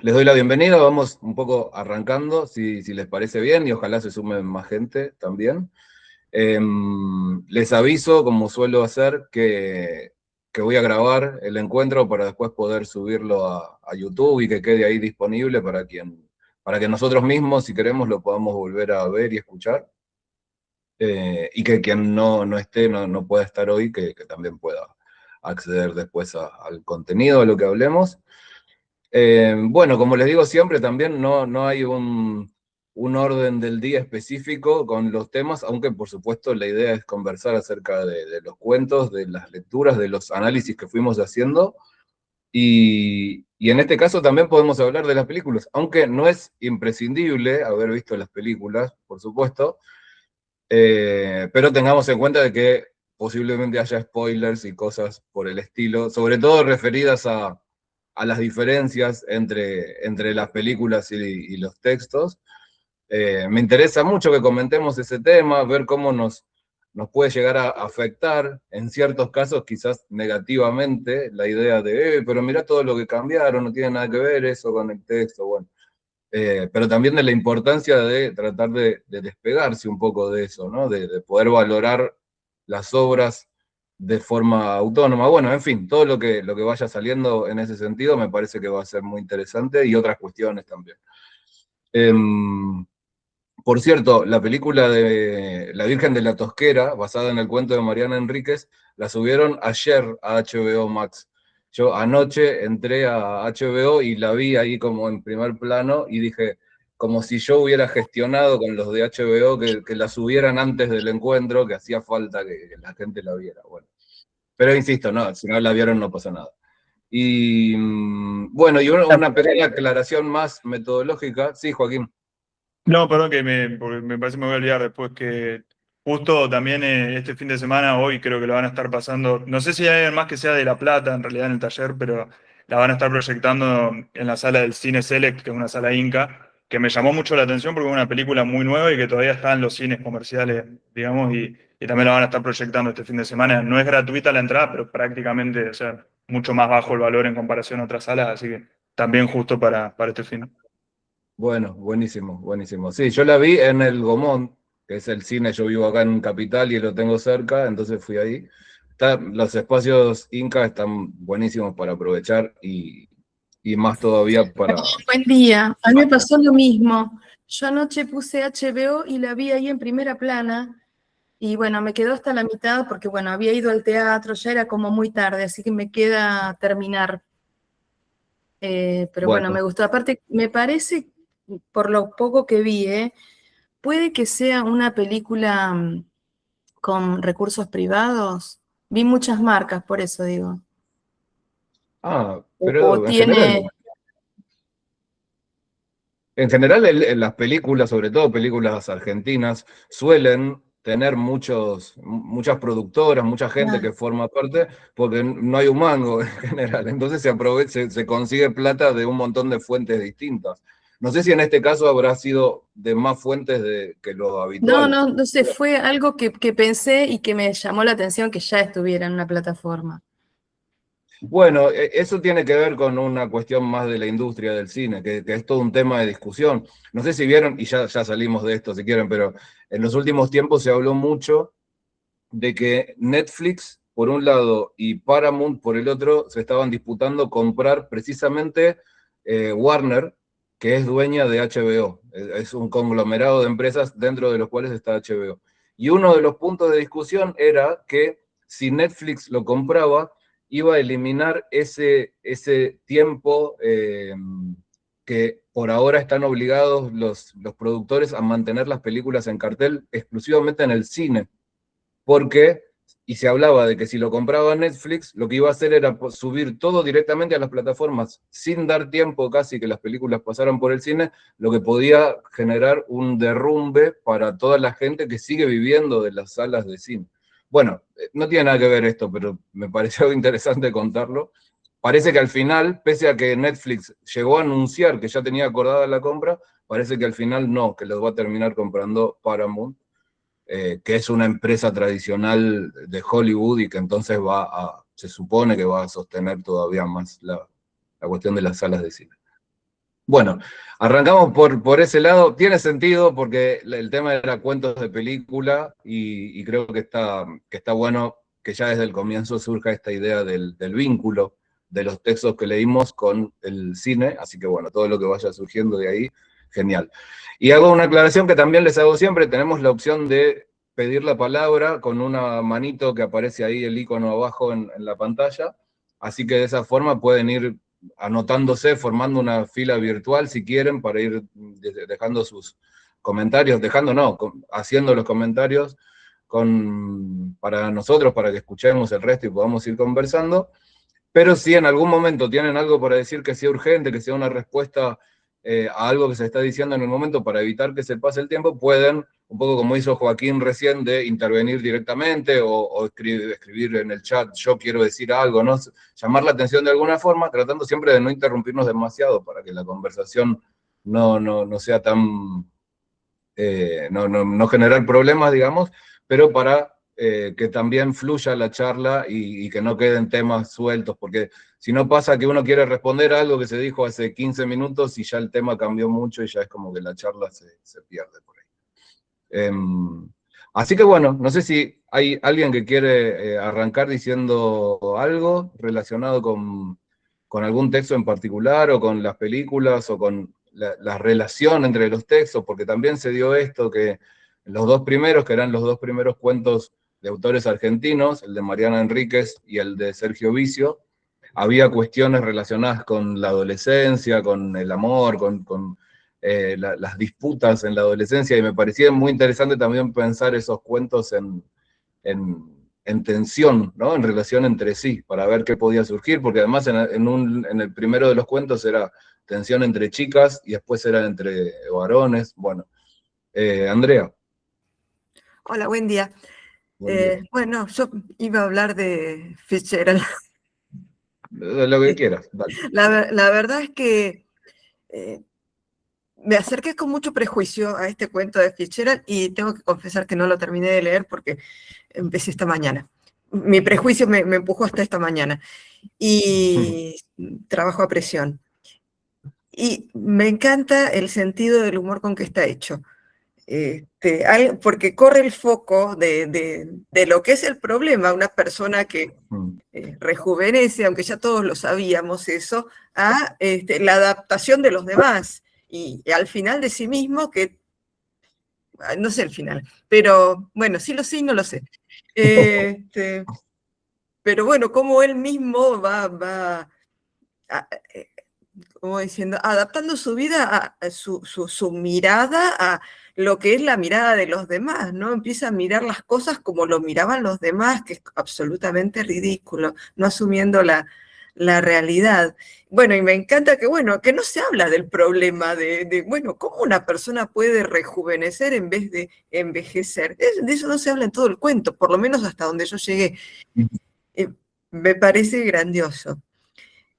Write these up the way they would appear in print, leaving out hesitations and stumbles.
Les doy la bienvenida, vamos un poco arrancando, si les parece bien, y ojalá se sumen más gente también. Les aviso, como suelo hacer, que voy a grabar el encuentro para después poder subirlo a YouTube y que quede ahí disponible para que nosotros mismos, si queremos, lo podamos volver a ver y escuchar. Y que quien no esté, no pueda estar hoy, que también pueda acceder después al contenido, a lo que hablemos. Bueno, como les digo siempre, también no hay un orden del día específico con los temas, aunque por supuesto la idea es conversar acerca de los cuentos, de las lecturas, de los análisis que fuimos haciendo, y en este caso también podemos hablar de las películas, aunque no es imprescindible haber visto las películas, por supuesto, pero tengamos en cuenta de que posiblemente haya spoilers y cosas por el estilo, sobre todo referidas a las diferencias entre las películas y los textos. Me interesa mucho que comentemos ese tema, ver cómo nos puede llegar a afectar, en ciertos casos quizás negativamente, la idea de, pero mirá todo lo que cambiaron, no tiene nada que ver eso con el texto, bueno. Pero también de la importancia de tratar de despegarse un poco de eso, ¿no? De poder valorar las obras de forma autónoma. Bueno, en fin, todo lo que vaya saliendo en ese sentido me parece que va a ser muy interesante y otras cuestiones también. Por cierto, la película de La Virgen de la Tosquera, basada en el cuento de Mariana Enríquez, la subieron ayer a HBO Max. Yo anoche entré a HBO y la vi ahí como en primer plano y dije, como si yo hubiera gestionado con los de HBO que la subieran antes del encuentro, que hacía falta que la gente la viera. Bueno, pero insisto, no, si no la vieron no pasa nada. Y bueno, y una pequeña aclaración más metodológica. Sí, Joaquín. No, perdón porque me parece que me voy a olvidar después que justo también este fin de semana, hoy creo que lo van a estar pasando, no sé si hay alguien más que sea de La Plata en realidad en el taller, pero la van a estar proyectando en la sala del Cine Select, que es una sala Inca, que me llamó mucho la atención porque es una película muy nueva y que todavía está en los cines comerciales, digamos, y también la van a estar proyectando este fin de semana. No es gratuita la entrada, pero prácticamente, o sea, mucho más bajo el valor en comparación a otras salas, así que también justo para este fin. Bueno, buenísimo, buenísimo. Sí, yo la vi en el Gomón, que es el cine, yo vivo acá en Capital y lo tengo cerca, entonces fui ahí. Los espacios Inca están buenísimos para aprovechar y más todavía para... Buen día, a mí me pasó lo mismo. Yo anoche puse HBO y la vi ahí en primera plana y bueno, me quedó hasta la mitad porque bueno, había ido al teatro, ya era como muy tarde, así que me queda terminar. Pero bueno, Bueno, me gustó. Aparte, me parece, por lo poco que vi, puede que sea una película con recursos privados. Vi muchas marcas, por eso digo. O pero tiene... en general las películas, sobre todo películas argentinas, suelen tener muchas productoras, mucha gente Ah, que forma parte, porque no hay un mango en general. Entonces se consigue plata de un montón de fuentes distintas. No sé si en este caso habrá sido de más fuentes que lo no, habitual. no sé, fue algo que pensé y que me llamó la atención que ya estuviera en una plataforma. Bueno, eso tiene que ver con una cuestión más de la industria del cine, que es todo un tema de discusión. No sé si vieron, y ya salimos de esto si quieren, pero en los últimos tiempos se habló mucho de que Netflix, por un lado, y Paramount, por el otro, se estaban disputando comprar precisamente Warner, que es dueña de HBO. Es un conglomerado de empresas dentro de los cuales está HBO. Y uno de los puntos de discusión era que si Netflix lo compraba, iba a eliminar ese tiempo que por ahora están obligados los productores a mantener las películas en cartel exclusivamente en el cine porque, y se hablaba de que si lo compraba Netflix, lo que iba a hacer era subir todo directamente a las plataformas, sin dar tiempo casi que las películas pasaran por el cine, lo que podía generar un derrumbe para toda la gente que sigue viviendo de las salas de cine. Bueno, no tiene nada que ver esto, pero me pareció interesante contarlo. Parece que al final, pese a que Netflix llegó a anunciar que ya tenía acordada la compra, parece que al final no, que los va a terminar comprando Paramount, que es una empresa tradicional de Hollywood y que entonces se supone que va a sostener todavía más la cuestión de las salas de cine. Bueno, arrancamos por ese lado. Tiene sentido porque el tema era cuentos de película y creo que está bueno que ya desde el comienzo surja esta idea del vínculo de los textos que leímos con el cine, así que bueno, todo lo que vaya surgiendo de ahí, genial. Y hago una aclaración que también les hago siempre, tenemos la opción de pedir la palabra con una manito que aparece ahí, el icono abajo en la pantalla, así que de esa forma pueden ir anotándose, formando una fila virtual si quieren, para ir dejando sus comentarios, haciendo los comentarios para nosotros, para que escuchemos el resto y podamos ir conversando. Pero si en algún momento tienen algo para decir que sea urgente, que sea una respuesta a algo que se está diciendo en el momento para evitar que se pase el tiempo, pueden, un poco como hizo Joaquín recién, de intervenir directamente o escribir en el chat, yo quiero decir algo, ¿no? Llamar la atención de alguna forma, tratando siempre de no interrumpirnos demasiado para que la conversación no sea tan, no generar problemas, digamos, pero para que también fluya la charla y que no queden temas sueltos, porque si no pasa que uno quiere responder a algo que se dijo hace 15 minutos y ya el tema cambió mucho y ya es como que la charla se pierde por ahí. Así que bueno, no sé si hay alguien que quiere arrancar diciendo algo relacionado con algún texto en particular, o con las películas, o con la relación entre los textos, porque también se dio esto que los dos primeros, que eran los dos primeros cuentos de autores argentinos, el de Mariana Enríquez y el de Sergio Vicio, había cuestiones relacionadas con la adolescencia, con el amor, con las disputas en la adolescencia, y me parecía muy interesante también pensar esos cuentos en tensión, ¿no? En relación entre sí, para ver qué podía surgir, porque además en el primero de los cuentos era tensión entre chicas y después era entre varones. Bueno, Andrea. Hola, buen día. Buen día. Bueno, yo iba a hablar de Fitzgerald. Lo que quieras, dale. La verdad es que me acerqué con mucho prejuicio a este cuento de Fitzgerald y tengo que confesar que no lo terminé de leer porque empecé esta mañana. Mi prejuicio me empujó hasta esta mañana y trabajo a presión. Y me encanta el sentido del humor con que está hecho. Porque corre el foco de lo que es el problema, una persona que rejuvenece, aunque ya todos lo sabíamos eso, a la adaptación de los demás y al final de sí mismo, que no sé el final, pero bueno, sí lo sé y no lo sé. Pero bueno, como él mismo va como diciendo, adaptando su vida, su mirada a lo que es la mirada de los demás, ¿no? Empieza a mirar las cosas como lo miraban los demás, que es absolutamente ridículo, no asumiendo la realidad. Bueno, y me encanta que, bueno, que no se habla del problema bueno, cómo una persona puede rejuvenecer en vez de envejecer. De eso no se habla en todo el cuento, por lo menos hasta donde yo llegué. Me parece grandioso.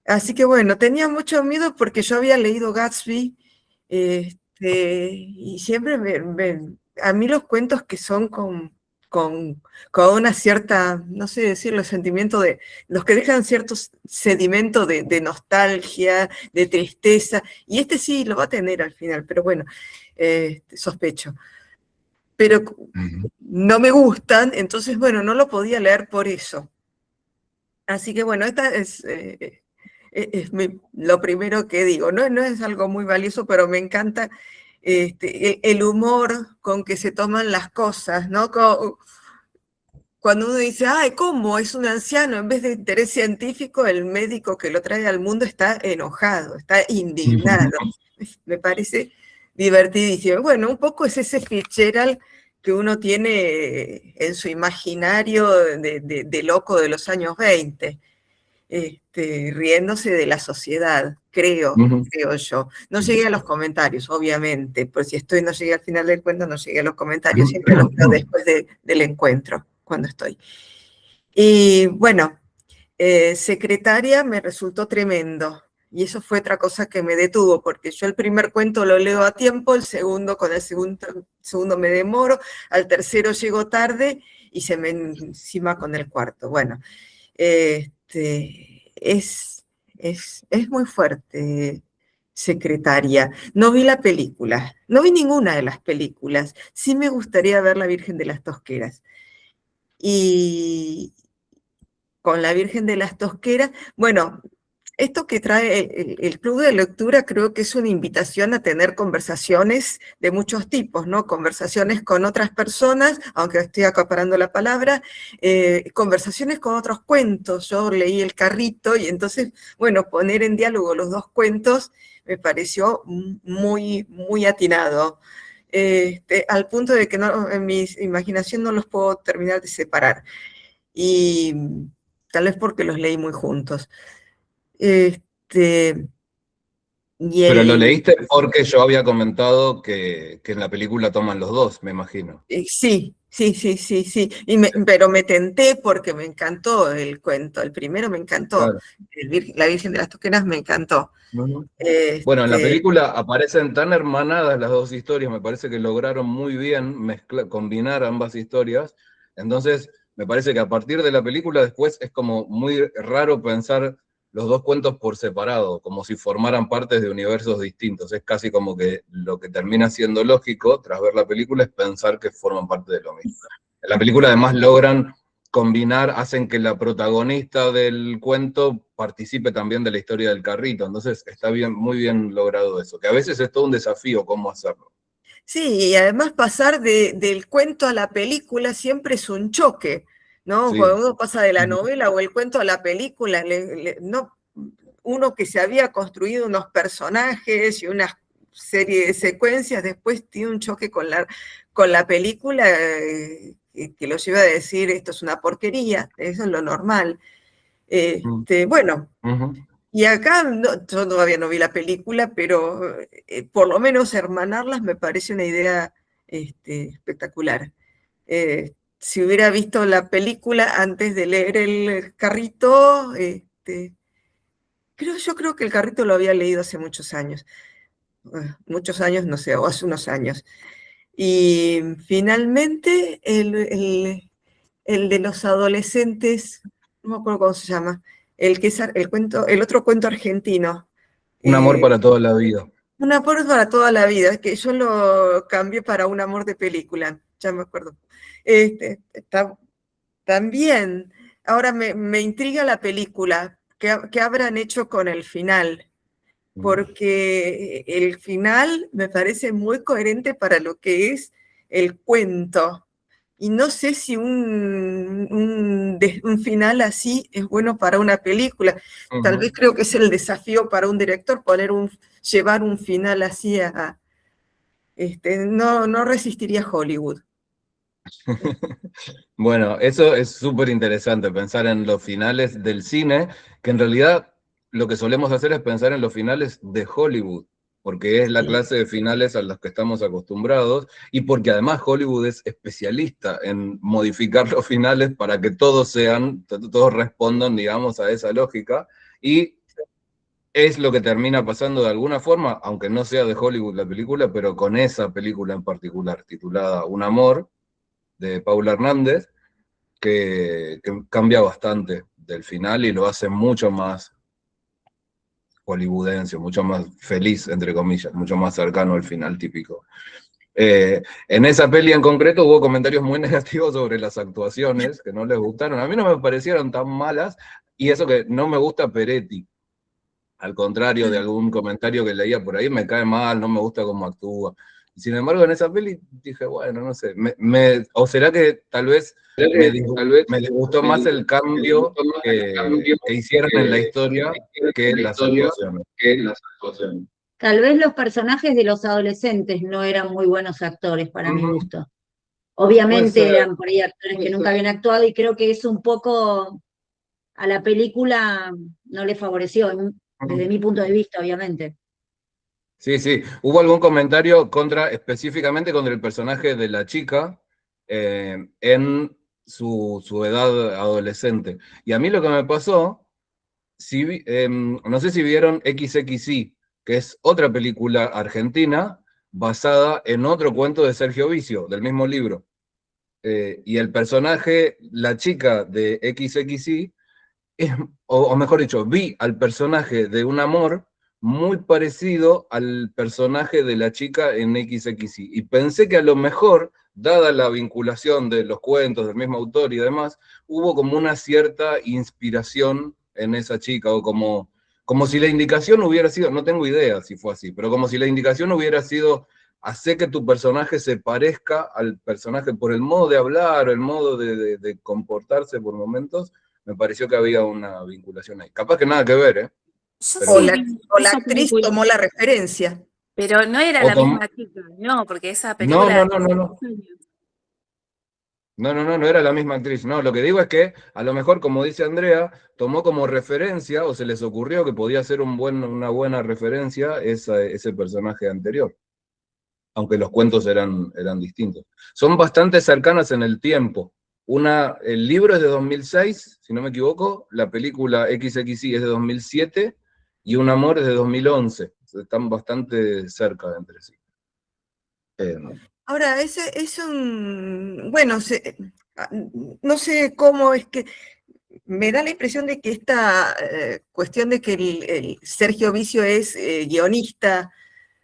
Así que bueno, tenía mucho miedo porque yo había leído Gatsby, y siempre a mí los cuentos que son con una cierta, no sé decirlo, sentimiento de, los que dejan cierto sedimento de nostalgia, de tristeza, y este sí lo va a tener al final, pero bueno, sospecho. Pero no me gustan, entonces bueno, no lo podía leer por eso. Así que bueno, esta es lo primero que digo. No es algo muy valioso, pero me encanta el humor con que se toman las cosas, ¿no? Cuando uno dice, ay, ¿cómo? Es un anciano, en vez de interés científico, el médico que lo trae al mundo está enojado, está indignado. Me parece divertidísimo. Bueno, un poco es ese Fitzgerald que uno tiene en su imaginario de loco de los años 20, riéndose de la sociedad, creo yo. No llegué a los comentarios, obviamente, por si no llegué al final del cuento, no llegué a los comentarios, siempre los veo después del encuentro, cuando estoy. Y bueno, Secretaria me resultó tremendo. Y eso fue otra cosa que me detuvo, porque yo el primer cuento lo leo a tiempo, con el segundo me demoro, al tercero llego tarde y se me encima con el cuarto. Bueno, es muy fuerte secretaria. No vi la película, no vi ninguna de las películas. Sí me gustaría ver La Virgen de las Tosqueras. Y con La Virgen de las Tosqueras, bueno, esto que trae el Club de Lectura creo que es una invitación a tener conversaciones de muchos tipos, ¿no? Conversaciones con otras personas, aunque estoy acaparando la palabra, conversaciones con otros cuentos. Yo leí El Carrito y entonces, bueno, poner en diálogo los dos cuentos me pareció muy, muy atinado. Al punto de que en mi imaginación no los puedo terminar de separar. Y tal vez porque los leí muy juntos. Este, y Pero lo leíste porque yo había comentado que en la película toman los dos, me imagino. sí, sí, sí, sí, sí. Pero me tenté porque me encantó el cuento. El primero me encantó. Claro. La Virgen de las Tosqueras me encantó. Bueno, en la Este, película aparecen tan hermanadas las dos historias, me parece que lograron muy bien combinar ambas historias. Entonces, me parece que a partir de la película después es como muy raro pensar los dos cuentos por separado, como si formaran partes de universos distintos. Es casi como que lo que termina siendo lógico tras ver la película es pensar que forman parte de lo mismo. En la película además logran combinar, hacen que la protagonista del cuento participe también de la historia del carrito. Entonces está bien, muy bien logrado eso, que a veces es todo un desafío cómo hacerlo. sí, y además pasar del cuento a la película siempre es un choque, ¿no? Sí. Cuando uno pasa de la novela o el cuento a la película, no, uno que se había construido unos personajes y una serie de secuencias, después tiene un choque con la película que lo lleva a decir, esto es una porquería, eso es lo normal. Bueno, y acá yo todavía no vi la película, pero por lo menos hermanarlas me parece una idea espectacular. Si hubiera visto la película antes de leer El Carrito, yo creo que El Carrito lo había leído hace muchos años. Muchos años, no sé, o hace unos años. Y finalmente el de los adolescentes, no me acuerdo cómo se llama, el que es el otro cuento argentino. Un amor para toda la vida. Un amor para toda la vida, que yo lo cambié para Un amor de película, ya me acuerdo. También, ahora me intriga la película, ¿qué habrán hecho con el final? Porque el final me parece muy coherente para lo que es el cuento. Y no sé si un final así es bueno para una película. Tal vez creo que es el desafío para un director llevar un final así no resistiría Hollywood. Bueno, eso es súper interesante, pensar en los finales del cine, que en realidad lo que solemos hacer es pensar en los finales de Hollywood, porque es la clase de finales a los que estamos acostumbrados, y porque además Hollywood es especialista en modificar los finales para que todos respondan, digamos, a esa lógica, y es lo que termina pasando de alguna forma, aunque no sea de Hollywood la película, pero con esa película en particular, titulada Un amor, de Paula Hernández, que cambia bastante del final y lo hace mucho más hollywoodense, mucho más feliz, entre comillas, mucho más cercano al final típico. En esa peli en concreto hubo comentarios muy negativos sobre las actuaciones, que no les gustaron. A mí no me parecieron tan malas, y eso que no me gusta Peretti. Al contrario de algún comentario que leía por ahí, me cae mal, no me gusta cómo actúa. Sin embargo, en esa peli dije, bueno, no sé, o será que tal vez me disgustó más el cambio que hicieron en la historia que las actuaciones. Tal vez los personajes de los adolescentes no eran muy buenos actores para mi gusto. Obviamente eran por ahí actores que nunca habían actuado y creo que eso un poco a la película no le favoreció, desde mi punto de vista, obviamente. Sí, sí. Hubo algún comentario específicamente contra el personaje de la chica en su edad adolescente. Y a mí lo que me pasó, no sé si vieron XXI, que es otra película argentina basada en otro cuento de Sergio Vicio, del mismo libro. Y el personaje, la chica de XXI, o mejor dicho, vi al personaje de Un amor muy parecido al personaje de la chica en XXI. Y pensé que a lo mejor, dada la vinculación de los cuentos del mismo autor y demás, hubo como una cierta inspiración en esa chica, o como si la indicación hubiera sido, no tengo idea si fue así, pero como si la indicación hubiera sido, hacer que tu personaje se parezca al personaje por el modo de hablar, el modo de comportarse por momentos. Me pareció que había una vinculación ahí. Capaz que nada que ver, ¿eh? Yo Pero O sí la, vi o la esa actriz película, tomó la referencia. pero no era O la tom- misma chica, no, porque esa no, película no, no, no, no. No era la misma actriz. No, lo que digo es que a lo mejor, como dice Andrea, tomó como referencia o se les ocurrió que podía ser una buena referencia ese personaje anterior, aunque los cuentos eran distintos. Son bastante cercanas en el tiempo. El libro es de 2006, si no me equivoco, la película XXI es de 2007 y Un amor es de 2011. Están bastante cerca entre sí. Ahora, ese es bueno, no sé cómo es que me da la impresión de que esta cuestión de que el Sergio Vicio es guionista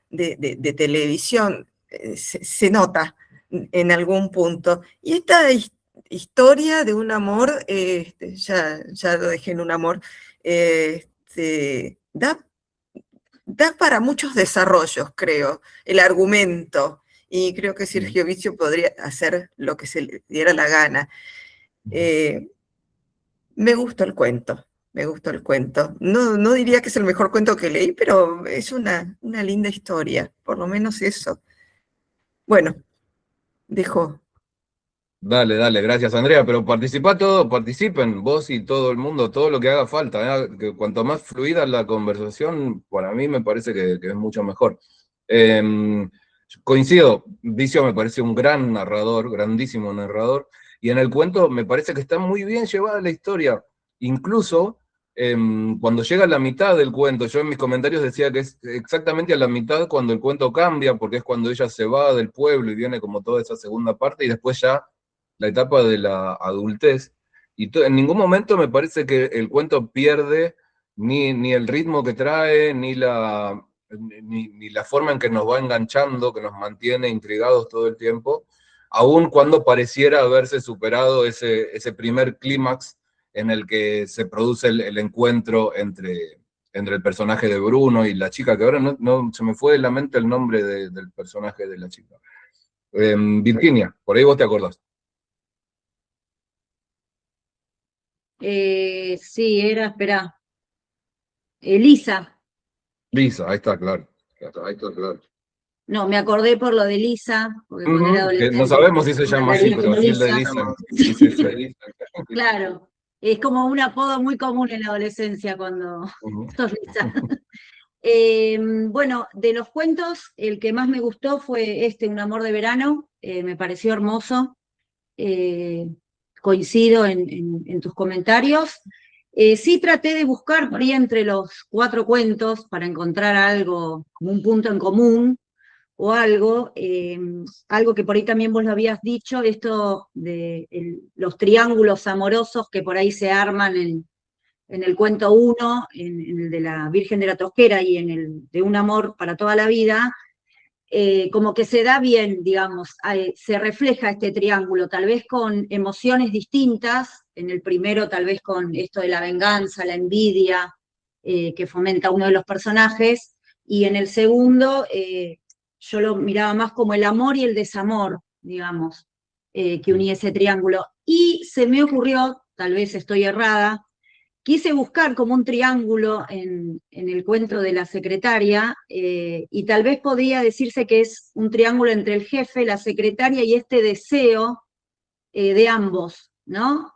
de televisión se nota en algún punto. Y esta historia de un amor, ya lo dejé en un amor, da para muchos desarrollos, creo, el argumento. Y creo que Sergio Vicio podría hacer lo que se le diera la gana. Eh, Me gustó el cuento, me gustó el cuento. No diría que es el mejor cuento que leí, pero es una linda historia, por lo menos eso. Bueno, dejo. Dale, gracias Andrea, pero participen vos y todo el mundo, todo lo que haga falta, ¿eh? Que cuanto más fluida la conversación, para mí me parece que es mucho mejor. Coincido, Vicio me parece un gran narrador, grandísimo narrador, y en el cuento me parece que está muy bien llevada la historia, incluso cuando llega a la mitad del cuento, yo en mis comentarios decía que es exactamente a la mitad cuando el cuento cambia, porque es cuando ella se va del pueblo y viene como toda esa segunda parte, y después ya la etapa de la adultez, y en ningún momento me parece que el cuento pierde ni el ritmo que trae, ni la forma en que nos va enganchando, que nos mantiene intrigados todo el tiempo, aun cuando pareciera haberse superado ese primer clímax en el que se produce el encuentro entre el personaje de Bruno y la chica, que ahora no se me fue de la mente el nombre del personaje de la chica. Virginia, por ahí vos te acordás. Sí, espera, Elisa. Lisa, ahí está, claro. Ahí está, claro. No, me acordé por lo de Lisa, porque cuando era Que no adolescente sabemos si se me llama así, refería pero como así le Lisa. dicen. Sí, sí, sí. Claro, es como un apodo muy común en la adolescencia cuando sos Lisa. Bueno, de los cuentos, el que más me gustó fue Un amor de verano, me pareció hermoso. Coincido en tus comentarios. Sí traté de buscar por ahí entre los 4 cuentos para encontrar algo, como un punto en común o algo que por ahí también vos lo habías dicho, esto de los triángulos amorosos que por ahí se arman en el cuento 1, en el de la Virgen de la Tosquera y en el de Un amor para toda la vida, como que se da bien, digamos, se refleja este triángulo, tal vez con emociones distintas, en el primero tal vez con esto de la venganza, la envidia, que fomenta uno de los personajes, y en el segundo yo lo miraba más como el amor y el desamor, digamos, que unía ese triángulo. Y se me ocurrió, tal vez estoy errada, quise buscar como un triángulo en el cuento de la secretaria, y tal vez podía decirse que es un triángulo entre el jefe, la secretaria y este deseo de ambos, ¿no?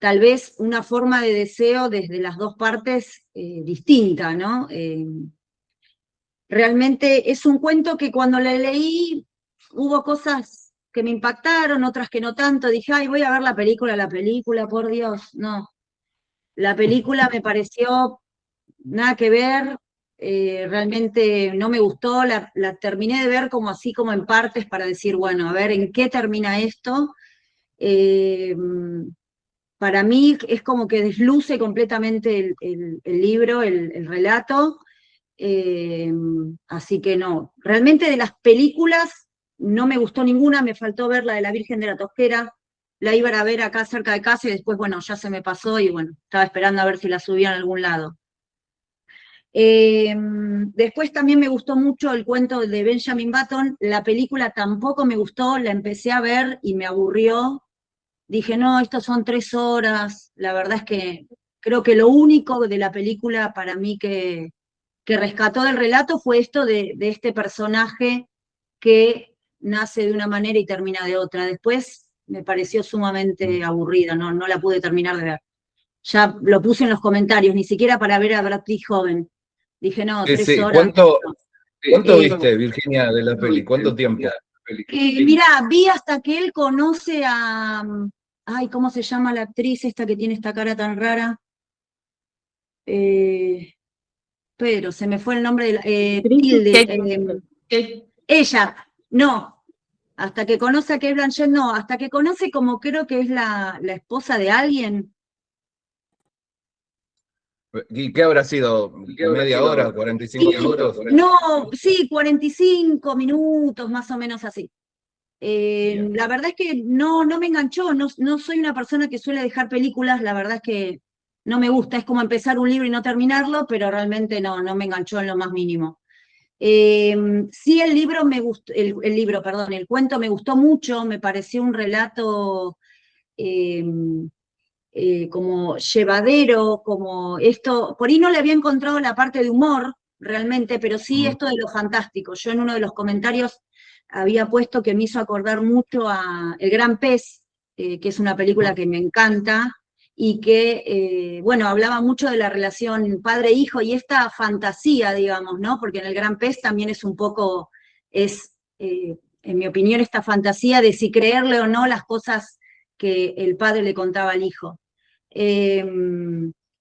Tal vez una forma de deseo desde las dos partes distinta, ¿no? Realmente es un cuento que cuando le leí hubo cosas que me impactaron, otras que no tanto. Dije, ay, voy a ver la película, por Dios, no. La película me pareció nada que ver, realmente no me gustó, la terminé de ver como así como en partes para decir, bueno, a ver en qué termina esto. para mí es como que desluce completamente el libro, el relato. Así que no. Realmente de las películas no me gustó ninguna, me faltó ver la de la Virgen de la Tosquera. La iba a ver acá cerca de casa y después, bueno, ya se me pasó y bueno, estaba esperando a ver si la subían a algún lado. Después también me gustó mucho el cuento de Benjamin Button. La película tampoco me gustó, la empecé a ver y me aburrió. Dije, no, estos son 3 horas. La verdad es que creo que lo único de la película para mí que rescató del relato fue esto de este personaje que nace de una manera y termina de otra. Después me pareció sumamente aburrida, no la pude terminar de ver. Ya lo puse en los comentarios, ni siquiera para ver a Brad Pitt joven. Dije, no, Sí, 3 horas. ¿Cuánto viste, Virginia, de la peli? ¿Cuánto tiempo? Mirá, vi hasta que él conoce a... Ay, ¿cómo se llama la actriz esta que tiene esta cara tan rara? Pero se me fue el nombre de la... Tilde. Ella, no. Hasta que conoce a Kate Blanchett, no. Hasta que conoce como creo que es la esposa de alguien. ¿Y qué habrá sido? ¿Media hora? ¿45 minutos? No, sí, 45 minutos, más o menos así. La verdad es que no me enganchó, no soy una persona que suele dejar películas, la verdad es que no me gusta, es como empezar un libro y no terminarlo, pero realmente no me enganchó en lo más mínimo. Sí, el libro me gustó, el cuento me gustó mucho, me pareció un relato como llevadero, como esto, por ahí no le había encontrado la parte de humor realmente, pero sí esto de lo fantástico. Yo en uno de los comentarios había puesto que me hizo acordar mucho a El Gran Pez, que es una película que me encanta, y que, bueno, hablaba mucho de la relación padre-hijo y esta fantasía, digamos, ¿no? Porque en El Gran Pez también es un poco, en mi opinión, esta fantasía de si creerle o no las cosas que el padre le contaba al hijo.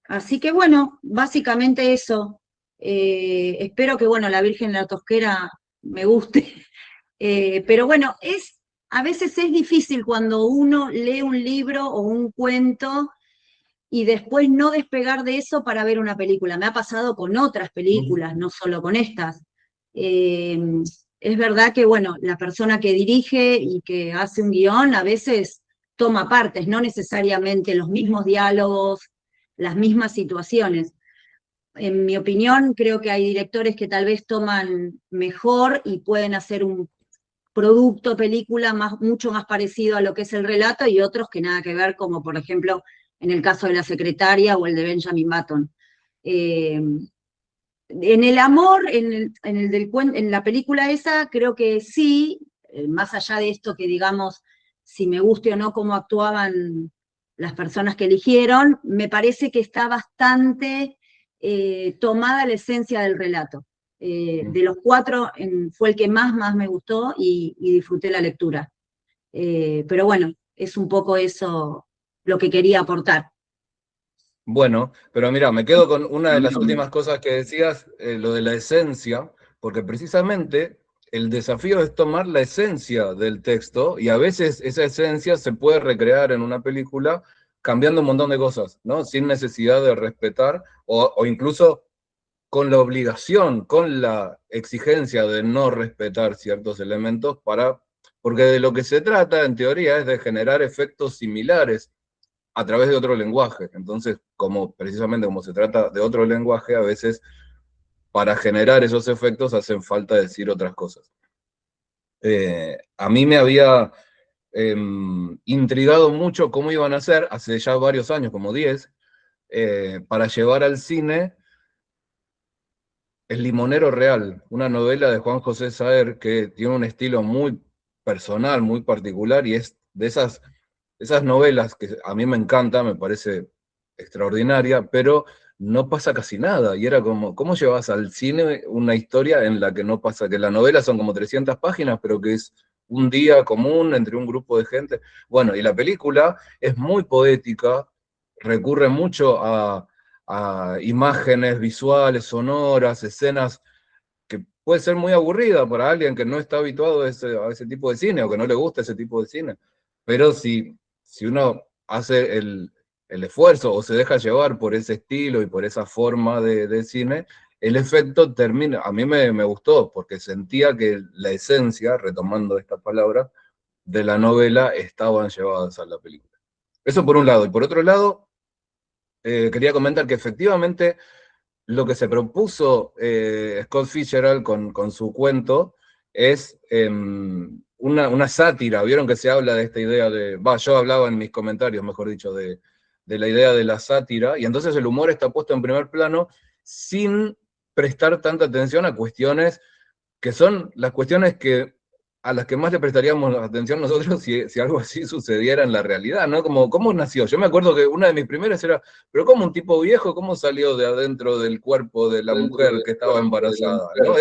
Así que bueno, básicamente eso. Espero que, bueno, La Virgen de la Tosquera me guste. Pero bueno, a veces es difícil cuando uno lee un libro o un cuento y después no despegar de eso para ver una película. Me ha pasado con otras películas, no solo con estas. Es verdad que, bueno, la persona que dirige y que hace un guión a veces toma partes, no necesariamente los mismos diálogos, las mismas situaciones. En mi opinión, creo que hay directores que tal vez toman mejor y pueden hacer un producto, película mucho más parecido a lo que es el relato y otros que nada que ver, como por ejemplo en el caso de La Secretaria o el de Benjamin Button. En el amor, en la película esa, creo que sí, más allá de esto que digamos, si me guste o no cómo actuaban las personas que eligieron, me parece que está bastante tomada la esencia del relato. De los 4 fue el que más me gustó y disfruté la lectura. Pero bueno, es un poco eso lo que quería aportar. Bueno, pero mira, me quedo con una de las últimas cosas que decías, lo de la esencia, porque precisamente el desafío es tomar la esencia del texto y a veces esa esencia se puede recrear en una película cambiando un montón de cosas, ¿no? Sin necesidad de respetar o incluso con la obligación, con la exigencia de no respetar ciertos elementos porque de lo que se trata en teoría es de generar efectos similares a través de otro lenguaje. Entonces, precisamente como se trata de otro lenguaje, a veces para generar esos efectos hacen falta decir otras cosas. A mí me había intrigado mucho cómo iban a hacer, hace ya varios años, como 10, para llevar al cine El Limonero Real, una novela de Juan José Saer que tiene un estilo muy personal, muy particular, y es de esas novelas que a mí me encanta, me parece extraordinaria, pero no pasa casi nada. Y era como, ¿cómo llevas al cine una historia en la que no pasa? Que la novela son como 300 páginas, pero que es un día común entre un grupo de gente. Bueno, y la película es muy poética, recurre mucho a imágenes visuales, sonoras, escenas que puede ser muy aburrida para alguien que no está habituado a ese tipo de cine o que no le gusta ese tipo de cine. Pero si uno hace el esfuerzo o se deja llevar por ese estilo y por esa forma de cine, el efecto termina, a mí me gustó, porque sentía que la esencia, retomando esta palabra, de la novela estaban llevadas a la película. Eso por un lado. Y por otro lado, quería comentar que efectivamente lo que se propuso Scott Fitzgerald con su cuento es una sátira. Vieron que se habla de esta idea yo hablaba en mis comentarios, mejor dicho, de la idea de la sátira, y entonces el humor está puesto en primer plano sin prestar tanta atención a cuestiones que son las cuestiones a las que más le prestaríamos atención nosotros si algo así sucediera en la realidad, ¿no? Como, ¿cómo nació? Yo me acuerdo que una de mis primeras era, pero ¿cómo un tipo viejo, cómo salió de adentro del cuerpo de la mujer que estaba embarazada? ¿No?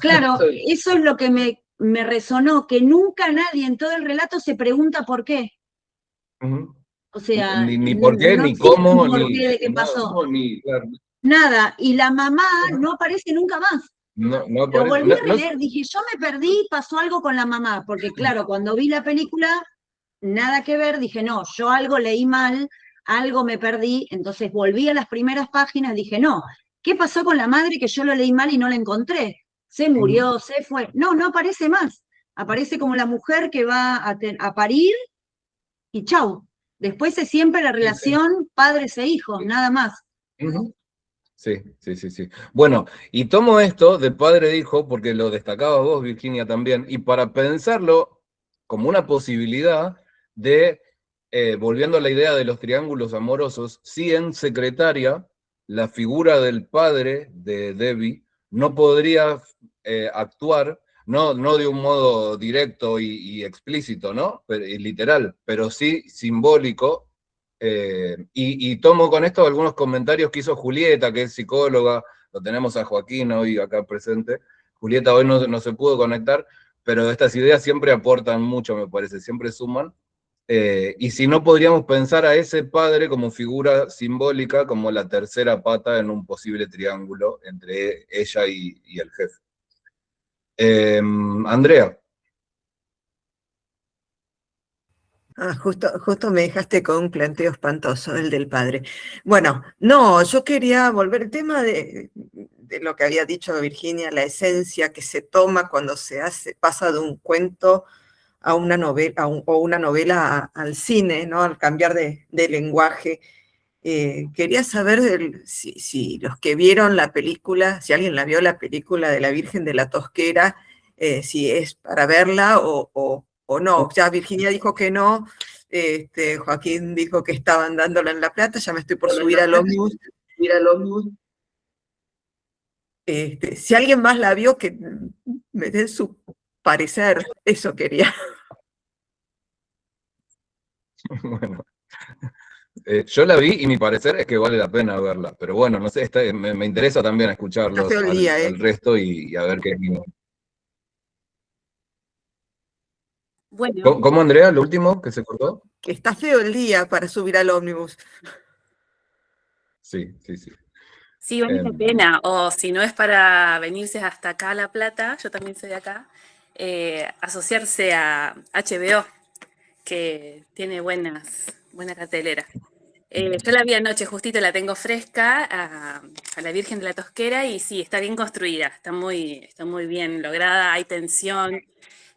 Claro, eso es lo que me resonó, que nunca nadie en todo el relato se pregunta por qué. Uh-huh. O sea, ni por qué, no ni existe cómo, un por ni qué de qué nada, pasó. claro. Nada, y la mamá no aparece nunca más. No Lo aparece, volví a releer, dije, yo me perdí, pasó algo con la mamá, porque claro, cuando vi la película, nada que ver, dije, no, yo algo leí mal, algo me perdí, entonces volví a las primeras páginas, dije, no, ¿qué pasó con la madre que yo lo leí mal y no la encontré? Se murió, se fue. No, no aparece más. Aparece como la mujer que va a parir y chau. Después es siempre la relación padres e hijos, nada más. Uh-huh. Sí. Bueno, y tomo esto de padre e hijo porque lo destacabas vos, Virginia, también, y para pensarlo como una posibilidad de, volviendo a la idea de los triángulos amorosos, si en Secretaria la figura del padre de Debbie no podría actuar, no de un modo directo y explícito, ¿no? Y literal, pero sí simbólico. Y tomo con esto algunos comentarios que hizo Julieta, que es psicóloga, lo tenemos a Joaquín hoy acá presente. Julieta hoy no se pudo conectar, pero estas ideas siempre aportan mucho, me parece, siempre suman. Y si no podríamos pensar a ese padre como figura simbólica, como la tercera pata en un posible triángulo entre ella y el jefe. Andrea. Justo me dejaste con un planteo espantoso, el del padre. Bueno, no, yo quería volver al tema de lo que había dicho Virginia, la esencia que se toma cuando pasa de un cuento a una novela, o una novela al cine, ¿no? Al cambiar de lenguaje. Quería saber si los que vieron la película, si alguien la vio la película de la Virgen de la Tosquera, si es para verla o no. Ya Virginia dijo que no, Joaquín dijo que estaban dándola en La Plata, ya me estoy por subir al ómnibus. Si alguien más la vio, que me dé su parecer, eso quería. Bueno. Yo la vi y mi parecer es que vale la pena verla, pero bueno, no sé, me interesa también escucharlos al resto y a ver qué es. Bueno, ¿Cómo, Andrea, lo último que se cortó? Que está feo el día para subir al ómnibus. Sí. sí, vale la pena. O si no es para venirse hasta acá a La Plata, yo también soy de acá, asociarse a HBO, que tiene buena cartelera. Yo la vi anoche, justito la tengo fresca, a la Virgen de la Tosquera, y sí, está bien construida, está muy bien lograda, hay tensión,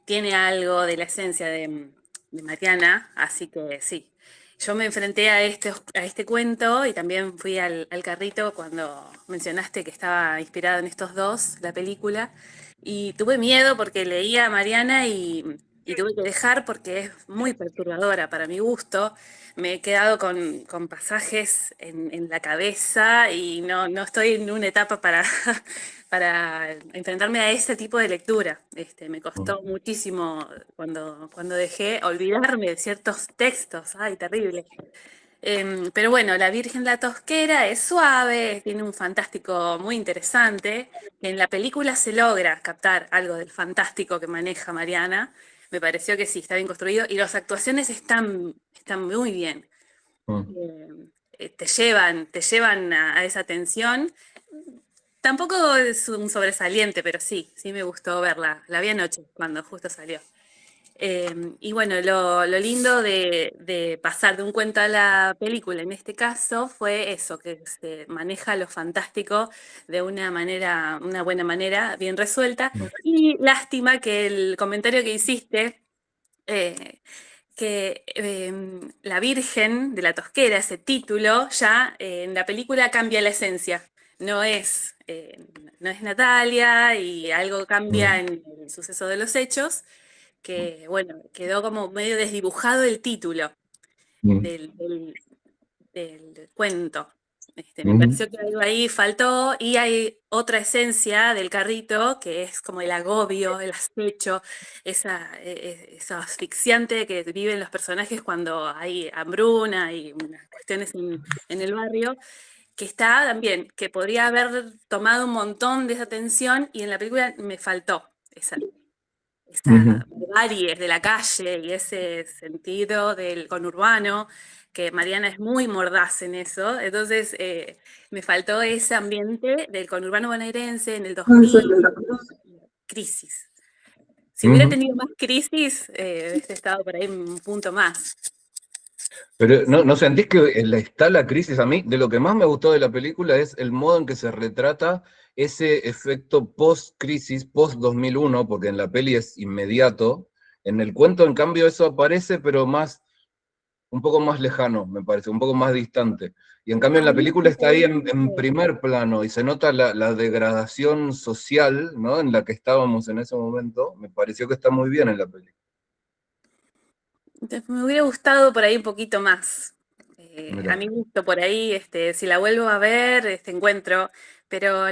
tiene algo de la esencia de Mariana, así que sí. Yo me enfrenté a este cuento y también fui al carrito cuando mencionaste que estaba inspirado en estos dos, la película, y tuve miedo porque leía a Mariana y tuve que dejar porque es muy perturbadora para mi gusto. Me he quedado con pasajes en la cabeza y no estoy en una etapa para enfrentarme a ese tipo de lectura. Me costó muchísimo cuando dejé olvidarme de ciertos textos. Ay, terrible. Pero bueno, La Virgen la Tosquera es suave, tiene un fantástico muy interesante. En la película se logra captar algo del fantástico que maneja Mariana. Me pareció que sí, está bien construido y las actuaciones están muy bien. Te llevan a esa tensión. Tampoco es un sobresaliente, pero sí me gustó verla. La vi anoche, cuando justo salió. Y bueno, lo lindo de pasar de un cuento a la película en este caso fue eso, que se maneja lo fantástico de una manera, una buena manera, bien resuelta. Y lástima que el comentario que hiciste, que la Virgen de la Tosquera, ese título, ya en la película cambia la esencia. No es, no es Natalia y algo cambia en el suceso de los hechos, que bueno, quedó como medio desdibujado el título del, del cuento. Me pareció que algo ahí faltó y hay otra esencia del carrito que es como el agobio, el acecho, eso asfixiante que viven los personajes cuando hay hambruna y unas cuestiones en el barrio, que está también, que podría haber tomado un montón de esa atención y en la película me faltó esa barbarie de la calle y ese sentido del conurbano, que Mariana es muy mordaz en eso, entonces me faltó ese ambiente del conurbano bonaerense en el 2000, crisis. Si hubiera tenido más crisis, hubiese estado por ahí un punto más. Pero ¿no sentís que está la crisis? A mí, de lo que más me gustó de la película es el modo en que se retrata ese efecto post-crisis, post-2001, porque en la peli es inmediato. En el cuento, en cambio, eso aparece, pero un poco más lejano, me parece, un poco más distante. Y en cambio en la película está ahí en primer plano, y se nota la degradación social, ¿no?, en la que estábamos en ese momento. Me pareció que está muy bien en la película. Me hubiera gustado por ahí un poquito más. Mirá. A mi gusto, por ahí, si la vuelvo a ver, encuentro, pero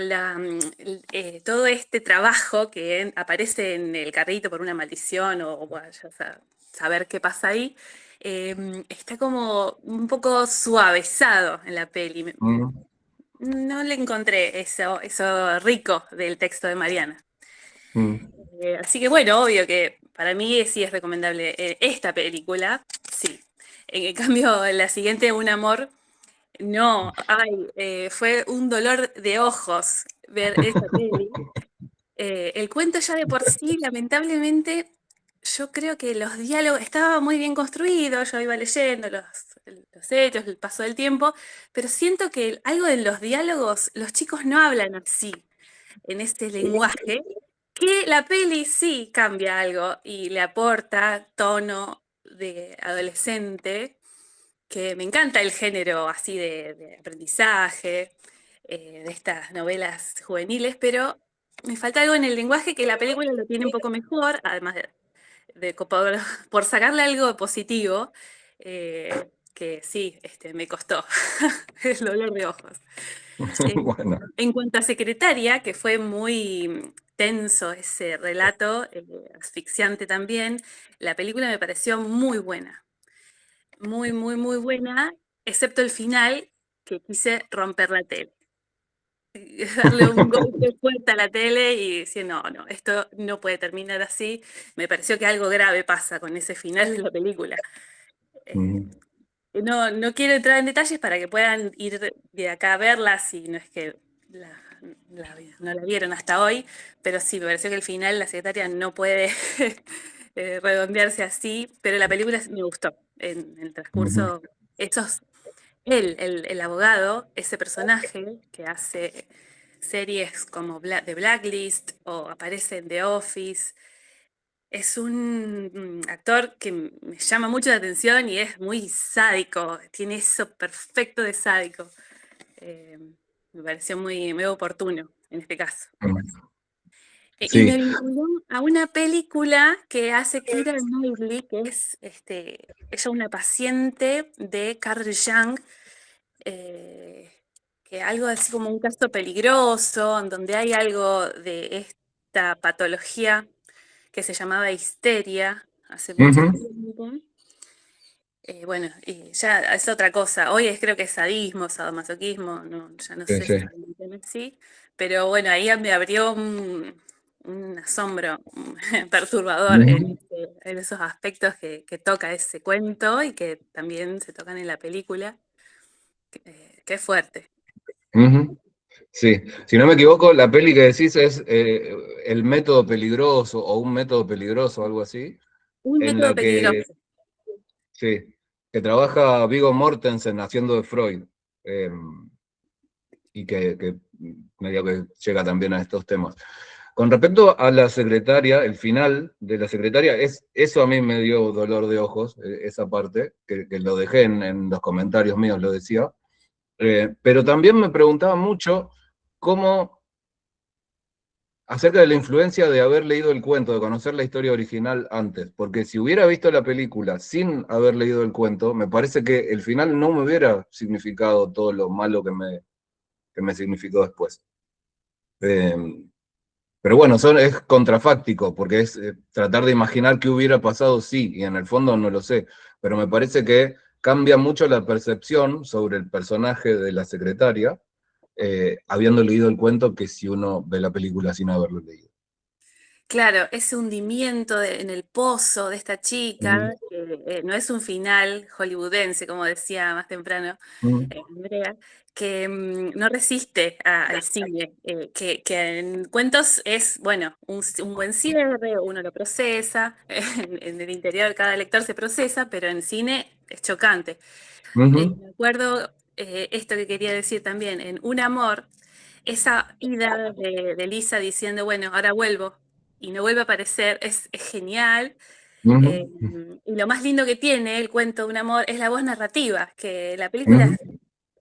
todo este trabajo que aparece en el carrito por una maldición o vaya a saber qué pasa ahí, está como un poco suavizado en la peli. No le encontré eso rico del texto de Mariana. Así que bueno, obvio que para mí sí es recomendable esta película, sí. En cambio, la siguiente, Un amor, no, fue un dolor de ojos ver esta peli. El cuento ya de por sí, lamentablemente, yo creo que los diálogos estaba muy bien construido, yo iba leyendo los hechos, el paso del tiempo, pero siento que algo de los diálogos, los chicos no hablan así, en este lenguaje, que la peli sí cambia algo y le aporta tono de adolescente, que me encanta el género así de aprendizaje, de estas novelas juveniles, pero me falta algo en el lenguaje que la película lo tiene un poco mejor, además por sacarle algo positivo, que sí, me costó el dolor de ojos. Bueno. En cuanto a Secretaria, que fue muy tenso ese relato, asfixiante también, la película me pareció muy buena. Muy, muy, muy buena, excepto el final, que quise romper la tele. Darle un golpe fuerte a la tele y decir, no, esto no puede terminar así. Me pareció que algo grave pasa con ese final de la película. No quiero entrar en detalles para que puedan ir de acá a verla, si no es que no la vieron hasta hoy, pero sí, me pareció que el final, la secretaria no puede redondearse así, pero la película me gustó en el transcurso. El abogado, ese personaje que hace series como The Blacklist o aparece en The Office, es un actor que me llama mucho la atención y es muy sádico, tiene eso perfecto de sádico. Me pareció muy oportuno en este caso. Sí. Y me vinculó a una película que hace Keira Knightley, que es ella una paciente de Carl Jung, que algo así como un caso peligroso, en donde hay algo de esta patología que se llamaba histeria hace mucho tiempo. Bueno, y ya es otra cosa. Hoy creo que es sadismo, sadomasoquismo, ya no sé exactamente sí, pero bueno, ahí me abrió un asombro perturbador en esos aspectos que toca ese cuento y que también se tocan en la película. Qué fuerte. Sí, si no me equivoco, la peli que decís es El método peligroso o Un método peligroso, algo así. Un en método la que, peligroso. sí, que trabaja Viggo Mortensen haciendo de Freud, y que medio que llega también a estos temas. Con respecto a la secretaria, el final de la secretaria, eso a mí me dio dolor de ojos, esa parte, que lo dejé en los comentarios míos, lo decía. Pero también me preguntaba mucho cómo, acerca de la influencia de haber leído el cuento, de conocer la historia original antes, porque si hubiera visto la película sin haber leído el cuento, me parece que el final no me hubiera significado todo lo malo que me significó después. Eh, pero bueno, es contrafáctico, porque es tratar de imaginar qué hubiera pasado, sí, y en el fondo no lo sé, pero me parece que cambia mucho la percepción sobre el personaje de la secretaria, habiendo leído el cuento, que si uno ve la película sin haberlo leído. Claro, ese hundimiento en el pozo de esta chica, que no es un final hollywoodense, como decía más temprano Andrea, que no resiste al cine, que en cuentos es, bueno, un buen cierre, uno lo procesa, en el interior cada lector se procesa, pero en cine es chocante. Me acuerdo esto que quería decir también, en Un amor, esa ida de Lisa diciendo, bueno, ahora vuelvo, y no vuelve a aparecer, es genial. Y lo más lindo que tiene el cuento de Un amor es la voz narrativa, que la película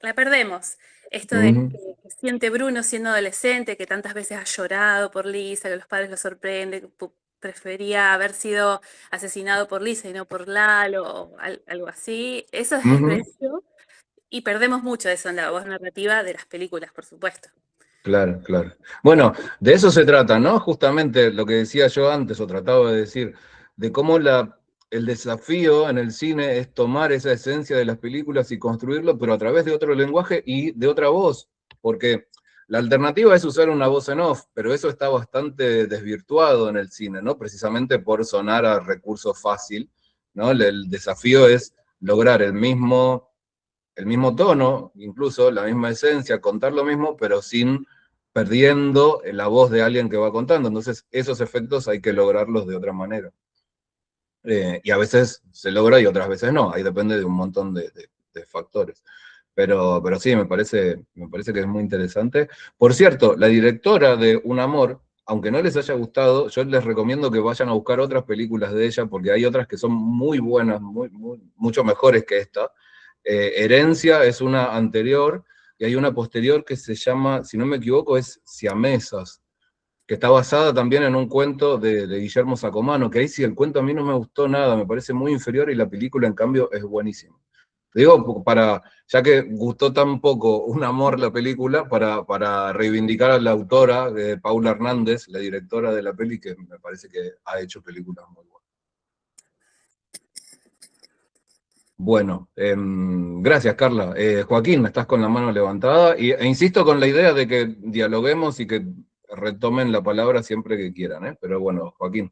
la perdemos. Esto de que siente Bruno siendo adolescente, que tantas veces ha llorado por Lisa, que los padres lo sorprenden, que prefería haber sido asesinado por Lisa y no por Lalo, o algo así. Eso es desprecio y perdemos mucho de eso en la voz narrativa de las películas, por supuesto. Claro, claro. Bueno, de eso se trata, ¿no? Justamente lo que decía yo antes, o trataba de decir, de cómo el desafío en el cine es tomar esa esencia de las películas y construirlo, pero a través de otro lenguaje y de otra voz, porque la alternativa es usar una voz en off, pero eso está bastante desvirtuado en el cine, ¿no? Precisamente por sonar a recurso fácil, ¿no? El desafío es lograr el mismo tono, incluso la misma esencia, contar lo mismo, pero sin perdiendo la voz de alguien que va contando. Entonces, esos efectos hay que lograrlos de otra manera. Y a veces se logra y otras veces no, ahí depende de un montón de factores. Pero sí, me parece que es muy interesante. Por cierto, la directora de Un amor, aunque no les haya gustado, yo les recomiendo que vayan a buscar otras películas de ella, porque hay otras que son muy buenas, mucho mejores que esta. Herencia es una anterior, y hay una posterior que se llama, si no me equivoco, es Siamesas, que está basada también en un cuento de Guillermo Sacomano, que ahí sí el cuento a mí no me gustó nada, me parece muy inferior, y la película en cambio es buenísima. Te digo, ya que gustó tan poco Un amor la película, para reivindicar a la autora, Paula Hernández, la directora de la peli, que me parece que ha hecho películas muy buenas. Bueno, gracias Carla. Joaquín, estás con la mano levantada, e insisto con la idea de que dialoguemos y que retomen la palabra siempre que quieran, ¿eh? Pero bueno, Joaquín.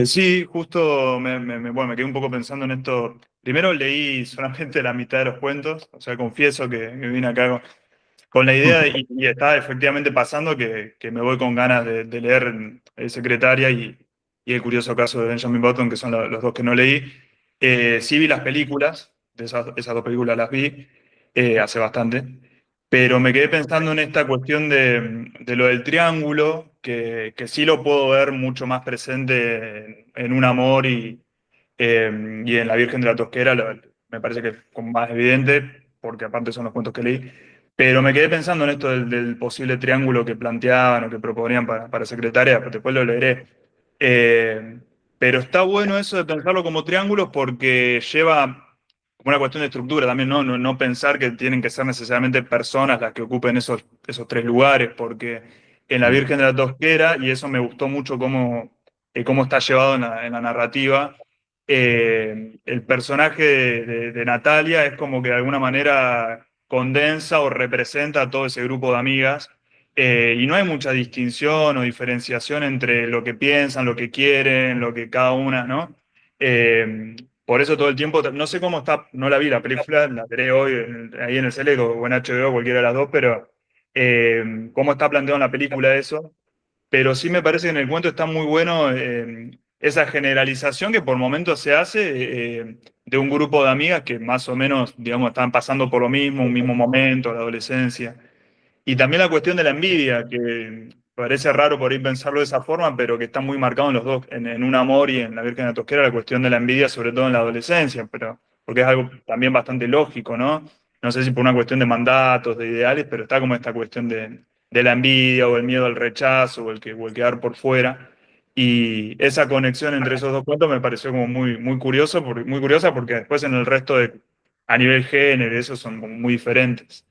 Sí, justo bueno, me quedé un poco pensando en esto. Primero leí solamente la mitad de los cuentos, o sea, confieso que vine acá con la idea y está efectivamente pasando que me voy con ganas de leer Secretaria y El curioso caso de Benjamin Button, que son los dos que no leí. Sí vi las películas, esas dos películas las vi hace bastante, pero me quedé pensando en esta cuestión de lo del triángulo, que sí lo puedo ver mucho más presente en Un amor y en La Virgen de la Tosquera, me parece que es como más evidente, porque aparte son los cuentos que leí. Pero me quedé pensando en esto del posible triángulo que planteaban o que proponían para secretaria, pero después lo leeré. Eh, pero está bueno eso de pensarlo como triángulos porque lleva como una cuestión de estructura también, ¿no? No pensar que tienen que ser necesariamente personas las que ocupen esos tres lugares, porque en La Virgen de la Tosquera, y eso me gustó mucho cómo está llevado en la narrativa, el personaje de Natalia es como que de alguna manera condensa o representa a todo ese grupo de amigas, y no hay mucha distinción o diferenciación entre lo que piensan, lo que quieren, lo que cada una, ¿no? Por eso todo el tiempo, no sé cómo está, no la vi la película, la veré hoy ahí en el Select o en HBO, cualquiera de las dos, pero cómo está planteado en la película eso. Pero sí me parece que en el cuento está muy bueno esa generalización que por momentos se hace de un grupo de amigas que más o menos, digamos, están pasando por lo mismo, un mismo momento, la adolescencia. Y también la cuestión de la envidia, que parece raro por ahí pensarlo de esa forma, pero que está muy marcado en los dos, en Un amor y en La Virgen de la Tosquera, la cuestión de la envidia, sobre todo en la adolescencia, pero porque es algo también bastante lógico, ¿no? No sé si por una cuestión de mandatos, de ideales, pero está como esta cuestión de la envidia o el miedo al rechazo o el quedar por fuera. Y esa conexión entre esos dos cuentos me pareció como muy curioso, muy curiosa, porque después en el resto a nivel género, eso son como muy diferentes.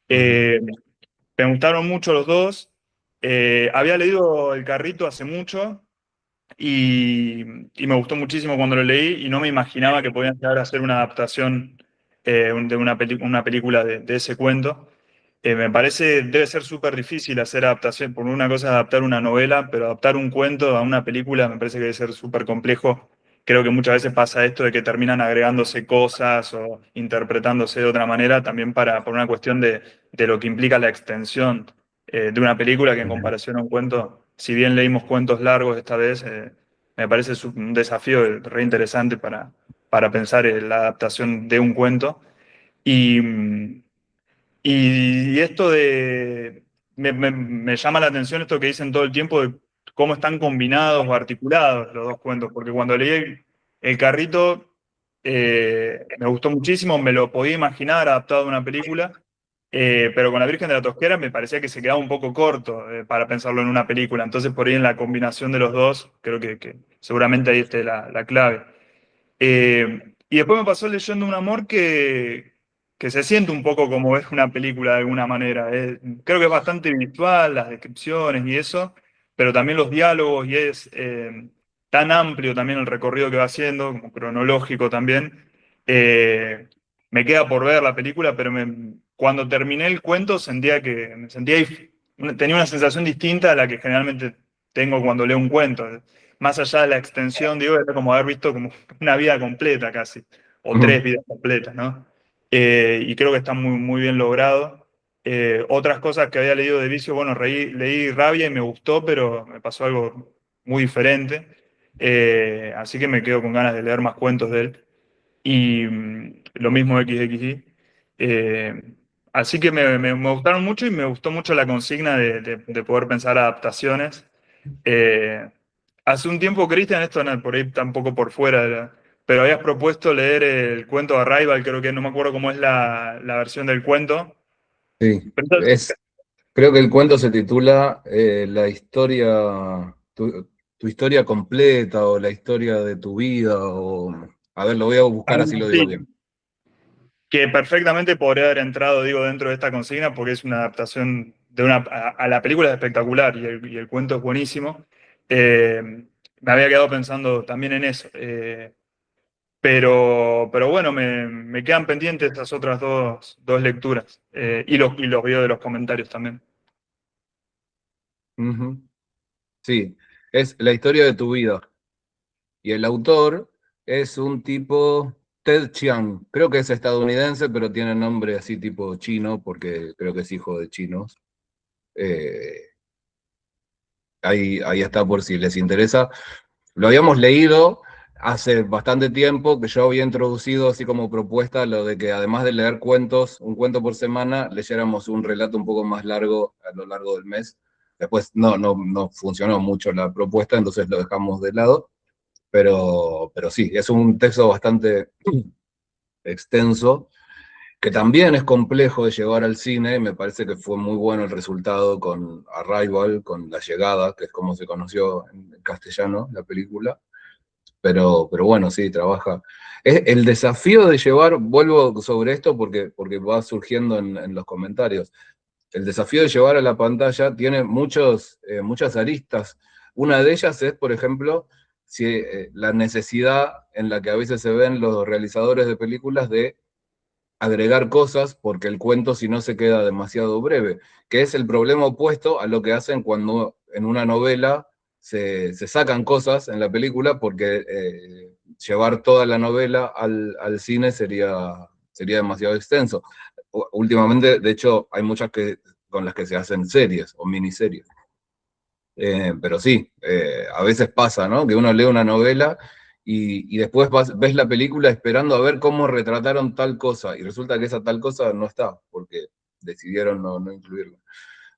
Eh, Me gustaron mucho los dos. Había leído El Carrito hace mucho y me gustó muchísimo cuando lo leí y no me imaginaba que podían llegar a hacer una adaptación de una película de ese cuento. Me parece, debe ser súper difícil hacer adaptación, por una cosa es adaptar una novela, pero adaptar un cuento a una película me parece que debe ser súper complejo. Creo que muchas veces pasa esto de que terminan agregándose cosas o interpretándose de otra manera, también por una cuestión de lo que implica la extensión de una película, que en comparación a un cuento, si bien leímos cuentos largos esta vez, me parece un desafío re interesante para pensar en la adaptación de un cuento. Y, y esto me llama la atención esto que dicen todo el tiempo de cómo están combinados o articulados los dos cuentos, porque cuando leí El Carrito me gustó muchísimo, me lo podía imaginar adaptado a una película, pero con La Virgen de la Tosquera me parecía que se quedaba un poco corto para pensarlo en una película, entonces por ahí en la combinación de los dos, creo que seguramente ahí esté la clave. Y después me pasó leyendo Un amor que se siente un poco como es una película de alguna manera. Creo que es bastante visual, las descripciones y eso, pero también los diálogos y es tan amplio también el recorrido que va haciendo, como cronológico también. Eh, Me queda por ver la película, pero cuando terminé el cuento tenía una sensación distinta a la que generalmente tengo cuando leo un cuento. Más allá de la extensión, digo, era como haber visto como una vida completa casi, o tres vidas completas, ¿no? Y creo que está muy bien logrado. Otras cosas que había leído de Vicio, bueno, leí Rabia y me gustó, pero me pasó algo muy diferente. Así que me quedo con ganas de leer más cuentos de él. Y lo mismo XXI. Eh, Así que me gustaron mucho y me gustó mucho la consigna de poder pensar adaptaciones. Eh, Hace un tiempo, Cristian, esto por ahí tampoco por fuera, pero habías propuesto leer el cuento de Arrival, creo que no me acuerdo cómo es la versión del cuento. Sí, Pero creo que el cuento se titula La historia, tu historia completa o la historia de tu vida. A ver, lo voy a buscar así lo digo sí, bien. que perfectamente podría haber entrado, digo, dentro de esta consigna porque es una adaptación a la película es espectacular y el cuento es buenísimo. Me había quedado pensando también en eso. Pero bueno, me quedan pendientes estas otras dos lecturas y los videos de los comentarios también. Ujú. Sí, es la historia de tu vida. Y el autor es un tipo, Ted Chiang. Creo que es estadounidense, pero tiene nombre así tipo chino, porque creo que es hijo de chinos. Eh, ahí está por si les interesa. Lo habíamos leído hace bastante tiempo, que yo había introducido así como propuesta lo de que además de leer cuentos, un cuento por semana, leyéramos un relato un poco más largo a lo largo del mes. Después no funcionó mucho la propuesta, entonces lo dejamos de lado. Pero sí, es un texto bastante extenso, que también es complejo de llevar al cine. Me parece que fue muy bueno el resultado con Arrival, con La Llegada, que es como se conoció en castellano la película. Pero bueno, sí, trabaja. El desafío de llevar, vuelvo sobre esto porque va surgiendo en los comentarios. El desafío de llevar a la pantalla tiene muchas aristas. Una de ellas es, por ejemplo, la necesidad en la que a veces se ven los realizadores de películas de agregar cosas porque el cuento si no se queda demasiado breve, que es el problema opuesto a lo que hacen cuando en una novela se sacan cosas en la película porque llevar toda la novela al cine sería demasiado extenso. Últimamente, de hecho, hay muchas con las que se hacen series o miniseries. Pero sí, a veces pasa, ¿no? Que uno lee una novela y después ves la película esperando a ver cómo retrataron tal cosa, y resulta que esa tal cosa no está, porque decidieron no incluirla.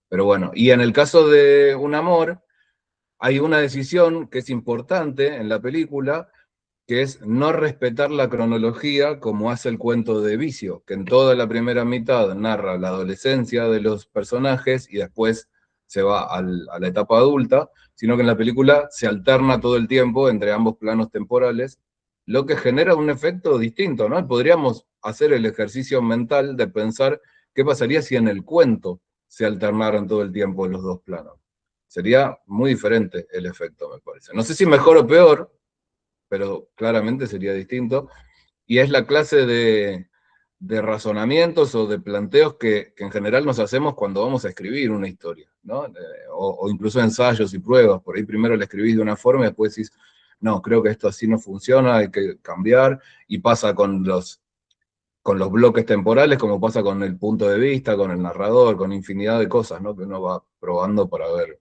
Pero bueno, y en el caso de Un amor, hay una decisión que es importante en la película, que es no respetar la cronología como hace el cuento de Vicio, que en toda la primera mitad narra la adolescencia de los personajes y después se va a la etapa adulta, sino que en la película se alterna todo el tiempo entre ambos planos temporales, lo que genera un efecto distinto, ¿no? Podríamos hacer el ejercicio mental de pensar qué pasaría si en el cuento se alternaran todo el tiempo los dos planos. Sería muy diferente el efecto, me parece. No sé si mejor o peor, pero claramente sería distinto. Y es la clase de razonamientos o de planteos que en general nos hacemos cuando vamos a escribir una historia, ¿no? O incluso ensayos y pruebas. Por ahí primero la escribís de una forma y después decís, no, creo que esto así no funciona, hay que cambiar. Y pasa con los bloques temporales, como pasa con el punto de vista, con el narrador, con infinidad de cosas, ¿no? Que uno va probando para ver,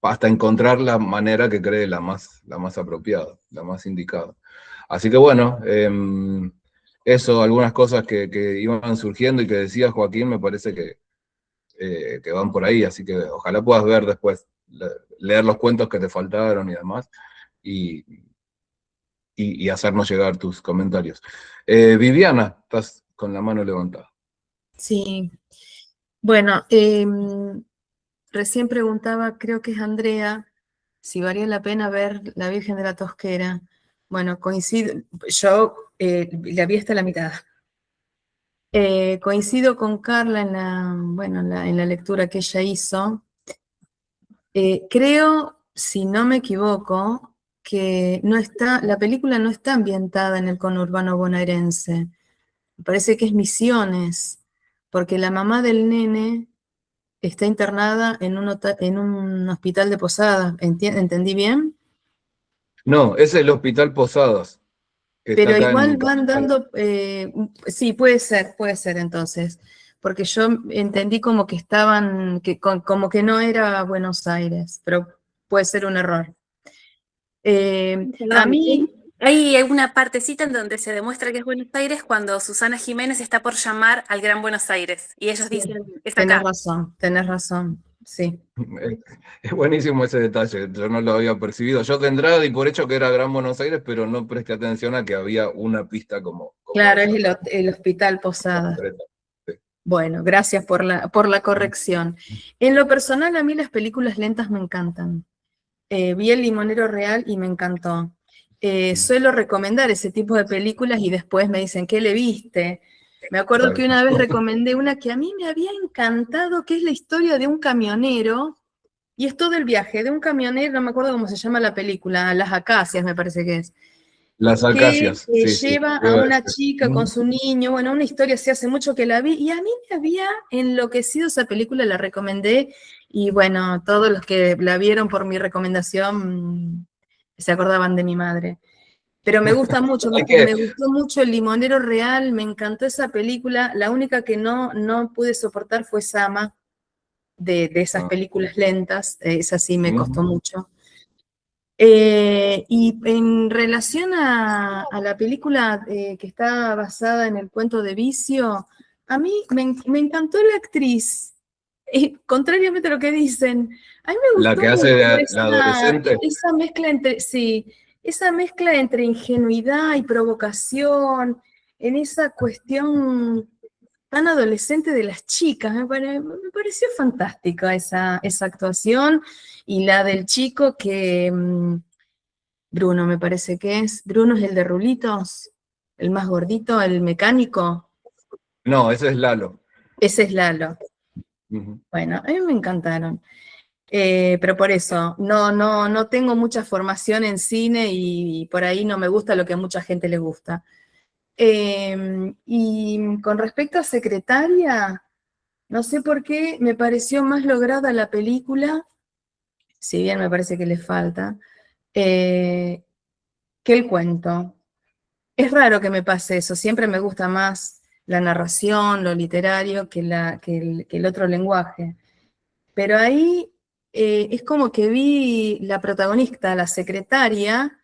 hasta encontrar la manera que cree la más apropiada, la más indicada. Así que bueno, eso, algunas cosas que iban surgiendo y que decía Joaquín, me parece que van por ahí, así que ojalá puedas ver después, leer los cuentos que te faltaron y demás, y hacernos llegar tus comentarios. Viviana, estás con la mano levantada. Sí, bueno, recién preguntaba, creo que es Andrea, si valía la pena ver La Virgen de la Tosquera. Bueno, coincido, yo la vi hasta la mitad. Coincido con Carla en la lectura que ella hizo. Creo, si no me equivoco, que la película no está ambientada en el conurbano bonaerense. Me parece que es Misiones, porque la mamá del nene está internada en un hospital de Posadas. ¿Entendí bien? No, ese es el Hospital Posadas, que está Pero acá igual en van Capital. dando, sí, puede ser entonces, porque yo entendí como que como que no era Buenos Aires, pero puede ser un error. A Perdón, mí, hay una partecita en donde se demuestra que es Buenos Aires cuando Susana Jiménez está por llamar al Gran Buenos Aires y ellos sí, dicen, es tenés acá. razón, sí. Es buenísimo ese detalle, yo no lo había percibido. Yo de entrada di por hecho que era Gran Buenos Aires, pero no presté atención a que había una pista como Claro, es esa. el Hospital Posadas. Concreta. Sí. Bueno, gracias por la corrección. En lo personal, a mí las películas lentas me encantan. Vi El Limonero Real y me encantó. Suelo recomendar ese tipo de películas y después me dicen, ¿qué le viste? Me acuerdo que Claro. una vez recomendé una que a mí me había encantado, que es la historia de un camionero, y es todo el viaje de un camionero, no me acuerdo cómo se llama la película, Las Acacias me parece que es, Las que acacias, sí, sí. lleva a Debe una ser. chica con su niño, bueno, una historia así hace mucho que la vi, y a mí me había enloquecido esa película, la recomendé, y bueno, todos los que la vieron por mi recomendación se acordaban de mi madre. Pero me gusta mucho, Hay que, me gustó mucho El Limonero Real, me encantó esa película, la única que no pude soportar fue Sama, de esas películas lentas, esa sí me costó mucho. Y en relación a la película que está basada en el cuento de Vicio, a mí me encantó la actriz. Contrariamente a lo que dicen, a mí me la gustó que hace mucho la adolescente. esa mezcla esa mezcla entre ingenuidad y provocación, en esa cuestión tan adolescente de las chicas. Me pareció fantástica esa actuación, y la del chico que, Bruno me parece que es. Bruno es el de rulitos, el más gordito, el mecánico. No, ese es Lalo. Ese es Lalo. Ujú. Bueno, a mí me encantaron. Pero por eso, no tengo mucha formación en cine y por ahí no me gusta lo que a mucha gente le gusta. Y con respecto a Secretaria, no sé por qué me pareció más lograda la película, si bien me parece que le falta, que el cuento. Es raro que me pase eso, siempre me gusta más la narración, lo literario, que el otro lenguaje. Pero ahí es como que vi la protagonista, la secretaria,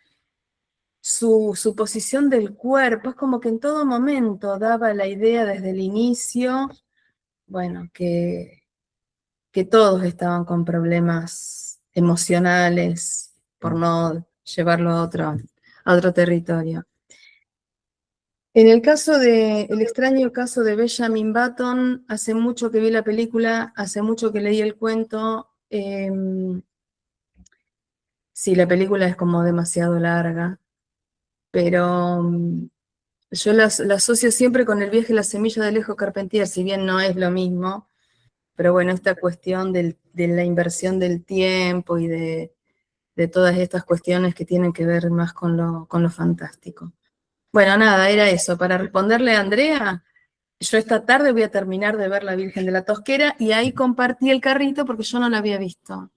su posición del cuerpo, es como que en todo momento daba la idea desde el inicio, bueno, que todos estaban con problemas emocionales, por no llevarlo a otro territorio. En el el extraño caso de Benjamin Button, hace mucho que vi la película, hace mucho que leí el cuento. Sí, la película es como demasiado larga, pero yo la asocio siempre con el viaje a la semilla de Alejo Carpentier, si bien no es lo mismo, pero bueno, esta cuestión de la inversión del tiempo y de todas estas cuestiones que tienen que ver más con lo fantástico. Bueno, nada, era eso. Para responderle a Andrea, yo esta tarde voy a terminar de ver La Virgen de la Tosquera y ahí compartí el carrito porque yo no la había visto.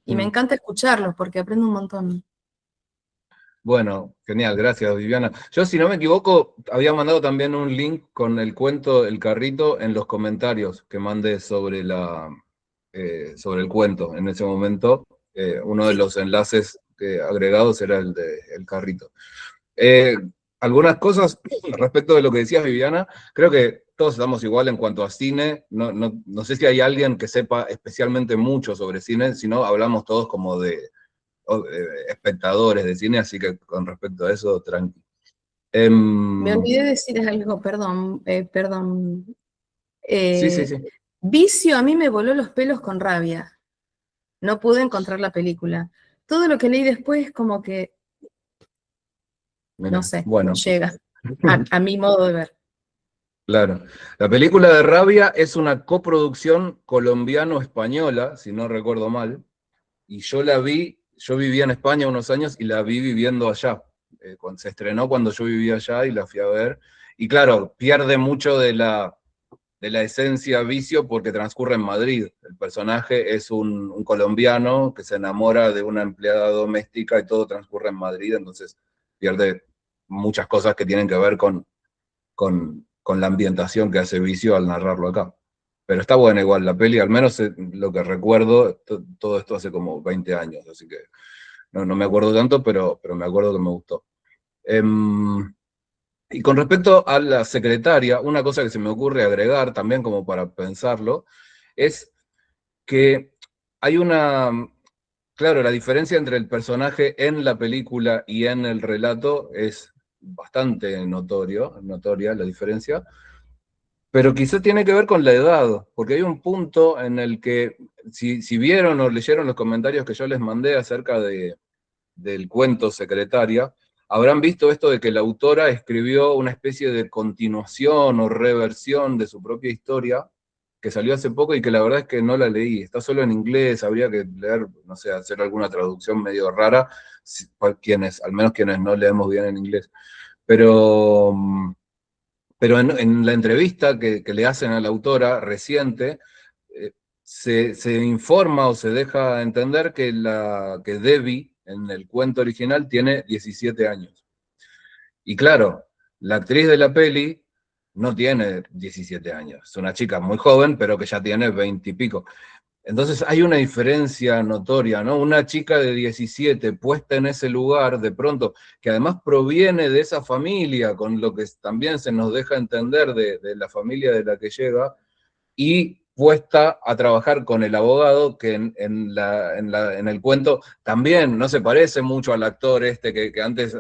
Y me encanta escucharlos porque aprendo un montón. Bueno, genial, gracias Viviana. Yo, si no me equivoco, había mandado también un link con el cuento El Carrito en los comentarios que mandé sobre sobre el cuento en ese momento. Uno de los enlaces agregados era el de El Carrito. Algunas cosas respecto de lo que decías, Viviana, creo que todos estamos igual en cuanto a cine. No sé si hay alguien que sepa especialmente mucho sobre cine, sino hablamos todos como de espectadores de cine, así que con respecto a eso, tranqui. Me olvidé decir algo, perdón, perdón. Sí. Vicio a mí me voló los pelos con Rabia. No pude encontrar la película. Todo lo que leí después como que, Mirá, no sé, bueno, llega a mi modo de ver. claro. La película de Rabia es una coproducción colombiano-española, si no recuerdo mal, y yo vivía en España unos años y la vi viviendo allá. Se estrenó cuando yo vivía allá y la fui a ver. Y claro, pierde mucho de la esencia Vicio porque transcurre en Madrid. El personaje es un colombiano que se enamora de una empleada doméstica y todo transcurre en Madrid, entonces pierde muchas cosas que tienen que ver con la ambientación que hace Vicio al narrarlo acá. Pero está buena igual la peli, al menos lo que recuerdo, todo esto hace como 20 años, así que no me acuerdo tanto, pero me acuerdo que me gustó. Y con respecto a la secretaria, una cosa que se me ocurre agregar también como para pensarlo, es que hay claro, la diferencia entre el personaje en la película y en el relato es bastante notoria la diferencia, pero quizá tiene que ver con la edad, porque hay un punto en el que, si vieron o leyeron los comentarios que yo les mandé acerca del cuento Secretaria, habrán visto esto de que la autora escribió una especie de continuación o reversión de su propia historia, que salió hace poco y que la verdad es que no la leí, está solo en inglés, habría que leer, no sé, hacer alguna traducción medio rara, al menos quienes no leemos bien en inglés. Pero, pero en la entrevista que le hacen a la autora reciente, se informa o se deja entender que Debbie, en el cuento original, tiene 17 años. Y claro, la actriz de la peli no tiene 17 años. Es una chica muy joven, pero que ya tiene 20 y pico. Entonces hay una diferencia notoria, ¿no? Una chica de 17 puesta en ese lugar, de pronto, que además proviene de esa familia, con lo que también se nos deja entender de la familia de la que llega, y puesta a trabajar con el abogado, que en el cuento también no se parece mucho al actor este, que antes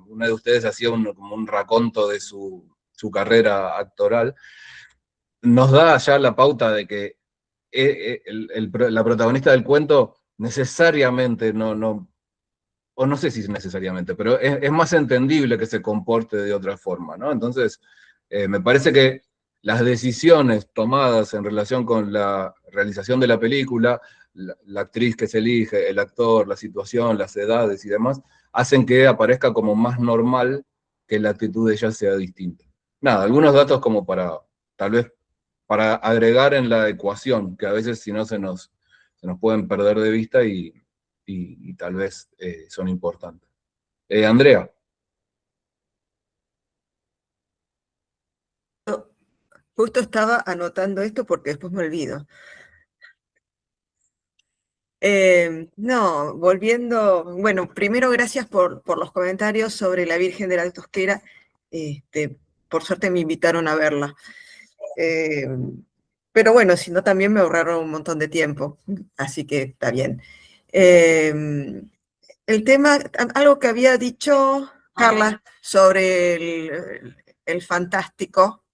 una de ustedes hacía como un raconto de su carrera actoral, nos da ya la pauta de que la protagonista del cuento necesariamente o no sé si necesariamente, pero es más entendible que se comporte de otra forma, ¿no? Entonces, me parece que las decisiones tomadas en relación con la realización de la película, la actriz que se elige, el actor, la situación, las edades y demás, hacen que aparezca como más normal que la actitud de ella sea distinta. Nada, algunos datos como tal vez, para agregar en la ecuación, que a veces si no se nos pueden perder de vista y tal vez son importantes. Andrea. Justo estaba anotando esto porque después me olvido. No, volviendo, bueno, primero gracias por los comentarios sobre la Virgen de la Tosquera. Por suerte me invitaron a verla. Pero bueno, si no, también me ahorraron un montón de tiempo, así que está bien. El tema, algo que había dicho Carla sobre el fantástico,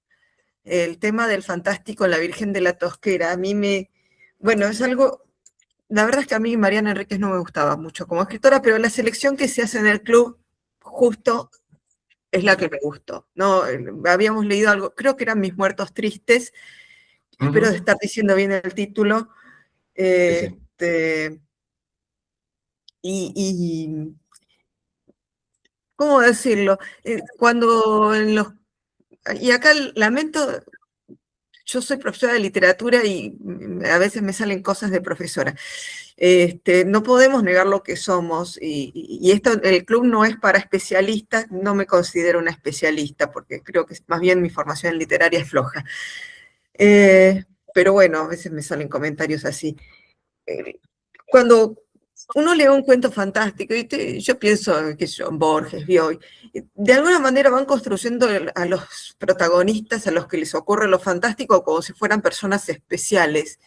el tema del fantástico en la Virgen de la Tosquera, a mí bueno, es algo, la verdad es que a mí Mariana Enríquez no me gustaba mucho como escritora, pero la selección que se hace en el club justo es la que me gustó, ¿no? Habíamos leído algo, creo que eran Mis Muertos Tristes, espero de estar diciendo bien el título, Sí. y ¿cómo decirlo? Cuando y acá lamento, yo soy profesora de literatura y a veces me salen cosas de profesora. No podemos negar lo que somos y esto, el club no es para especialistas, no me considero una especialista porque creo que más bien mi formación literaria es floja. Pero bueno, a veces me salen comentarios así. Cuando uno lee un cuento fantástico, y yo pienso que Borges, Bioy, de alguna manera van construyendo a los protagonistas, a los que les ocurre lo fantástico, como si fueran personas especiales.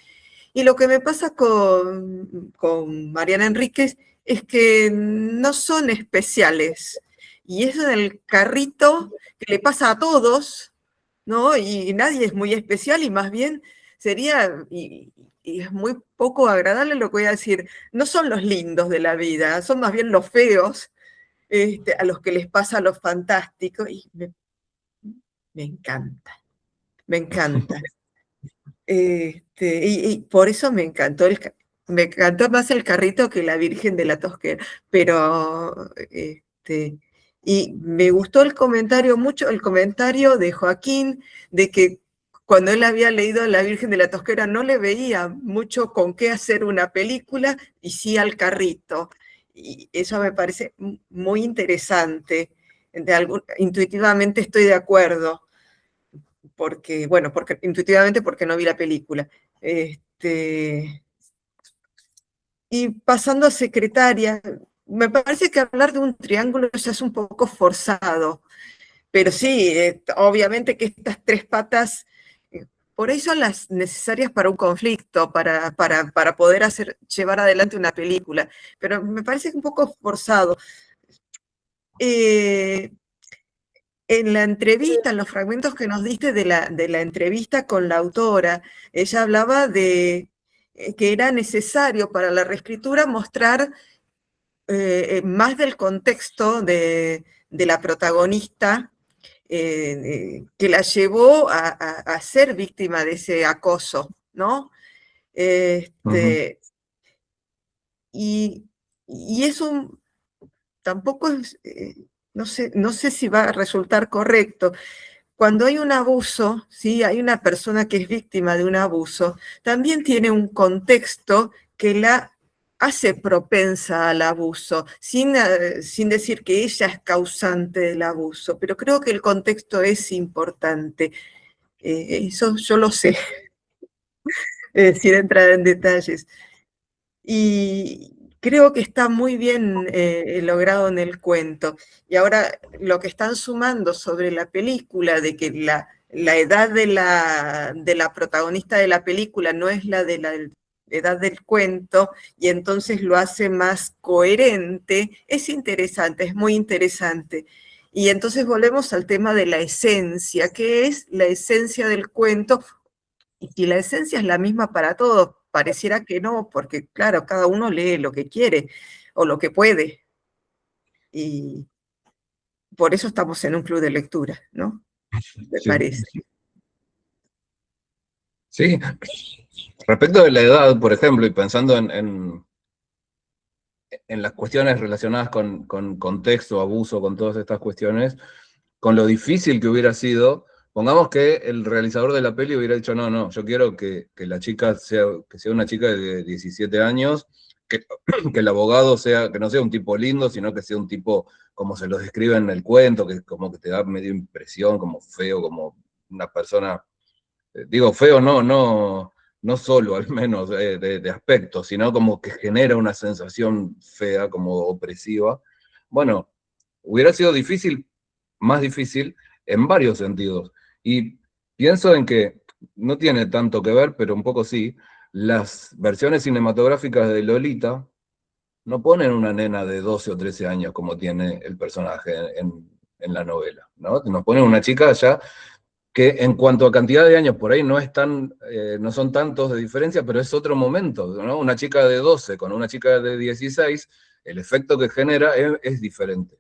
Y lo que me pasa con Mariana Enríquez es que no son especiales. Y eso del carrito que le pasa a todos, ¿no? Y nadie es muy especial y más bien sería, y es muy poco agradable lo que voy a decir, no son los lindos de la vida, son más bien los feos, a los que les pasa lo fantástico, y me encanta, me encanta. Y por eso me encantó me encantó más el carrito que la Virgen de la Tosquera, pero y me gustó el comentario mucho, el comentario de Joaquín, de que cuando él había leído La Virgen de la Tosquera no le veía mucho con qué hacer una película y sí al carrito. Y eso me parece muy interesante. Intuitivamente estoy de acuerdo porque, bueno, intuitivamente porque no vi la película. Y pasando a secretaria, me parece que hablar de un triángulo ya es un poco forzado, pero sí, obviamente que estas tres patas, por ahí son las necesarias para un conflicto, para poder llevar adelante una película, pero me parece un poco forzado. En la entrevista, en los fragmentos que nos diste de la entrevista con la autora, ella hablaba de que era necesario para la reescritura mostrar más del contexto de la protagonista que la llevó a ser víctima de ese acoso, ¿no? Y eso tampoco es, no sé si va a resultar correcto. Cuando hay un abuso, ¿sí? Hay una persona que es víctima de un abuso, también tiene un contexto que la hace propensa al abuso, sin decir que ella es causante del abuso, pero creo que el contexto es importante. Eso yo lo sé, sin entrar en detalles. Y creo que está muy bien logrado en el cuento. Y ahora lo que están sumando sobre la película, de que la edad de la protagonista de la película no es la de la edad del cuento, y entonces lo hace más coherente, es interesante, es muy interesante. Y entonces volvemos al tema de la esencia, ¿qué es la esencia del cuento? Y si la esencia es la misma para todos, pareciera que no, porque claro, cada uno lee lo que quiere o lo que puede. Y por eso estamos en un club de lectura, ¿no? Me Sí. parece. Sí. Respecto de la edad, por ejemplo, y pensando en las cuestiones relacionadas con contexto, abuso, con todas estas cuestiones, con lo difícil que hubiera sido, pongamos que el realizador de la peli hubiera dicho, no, yo quiero que la chica sea una chica de 17 años, que el abogado que no sea un tipo lindo, sino que sea un tipo como se lo describe en el cuento, que como que te da medio impresión, como feo, como una persona, digo feo, no no solo al menos de aspecto, sino como que genera una sensación fea, como opresiva, bueno, hubiera sido difícil, más difícil, en varios sentidos. Y pienso en que no tiene tanto que ver, pero un poco sí, las versiones cinematográficas de Lolita no ponen una nena de 12 o 13 años como tiene el personaje en la novela, ¿no? Nos ponen una chica ya que en cuanto a cantidad de años por ahí no no son tantos de diferencia, pero es otro momento, ¿no? Una chica de 12 con una chica de 16, el efecto que genera es diferente.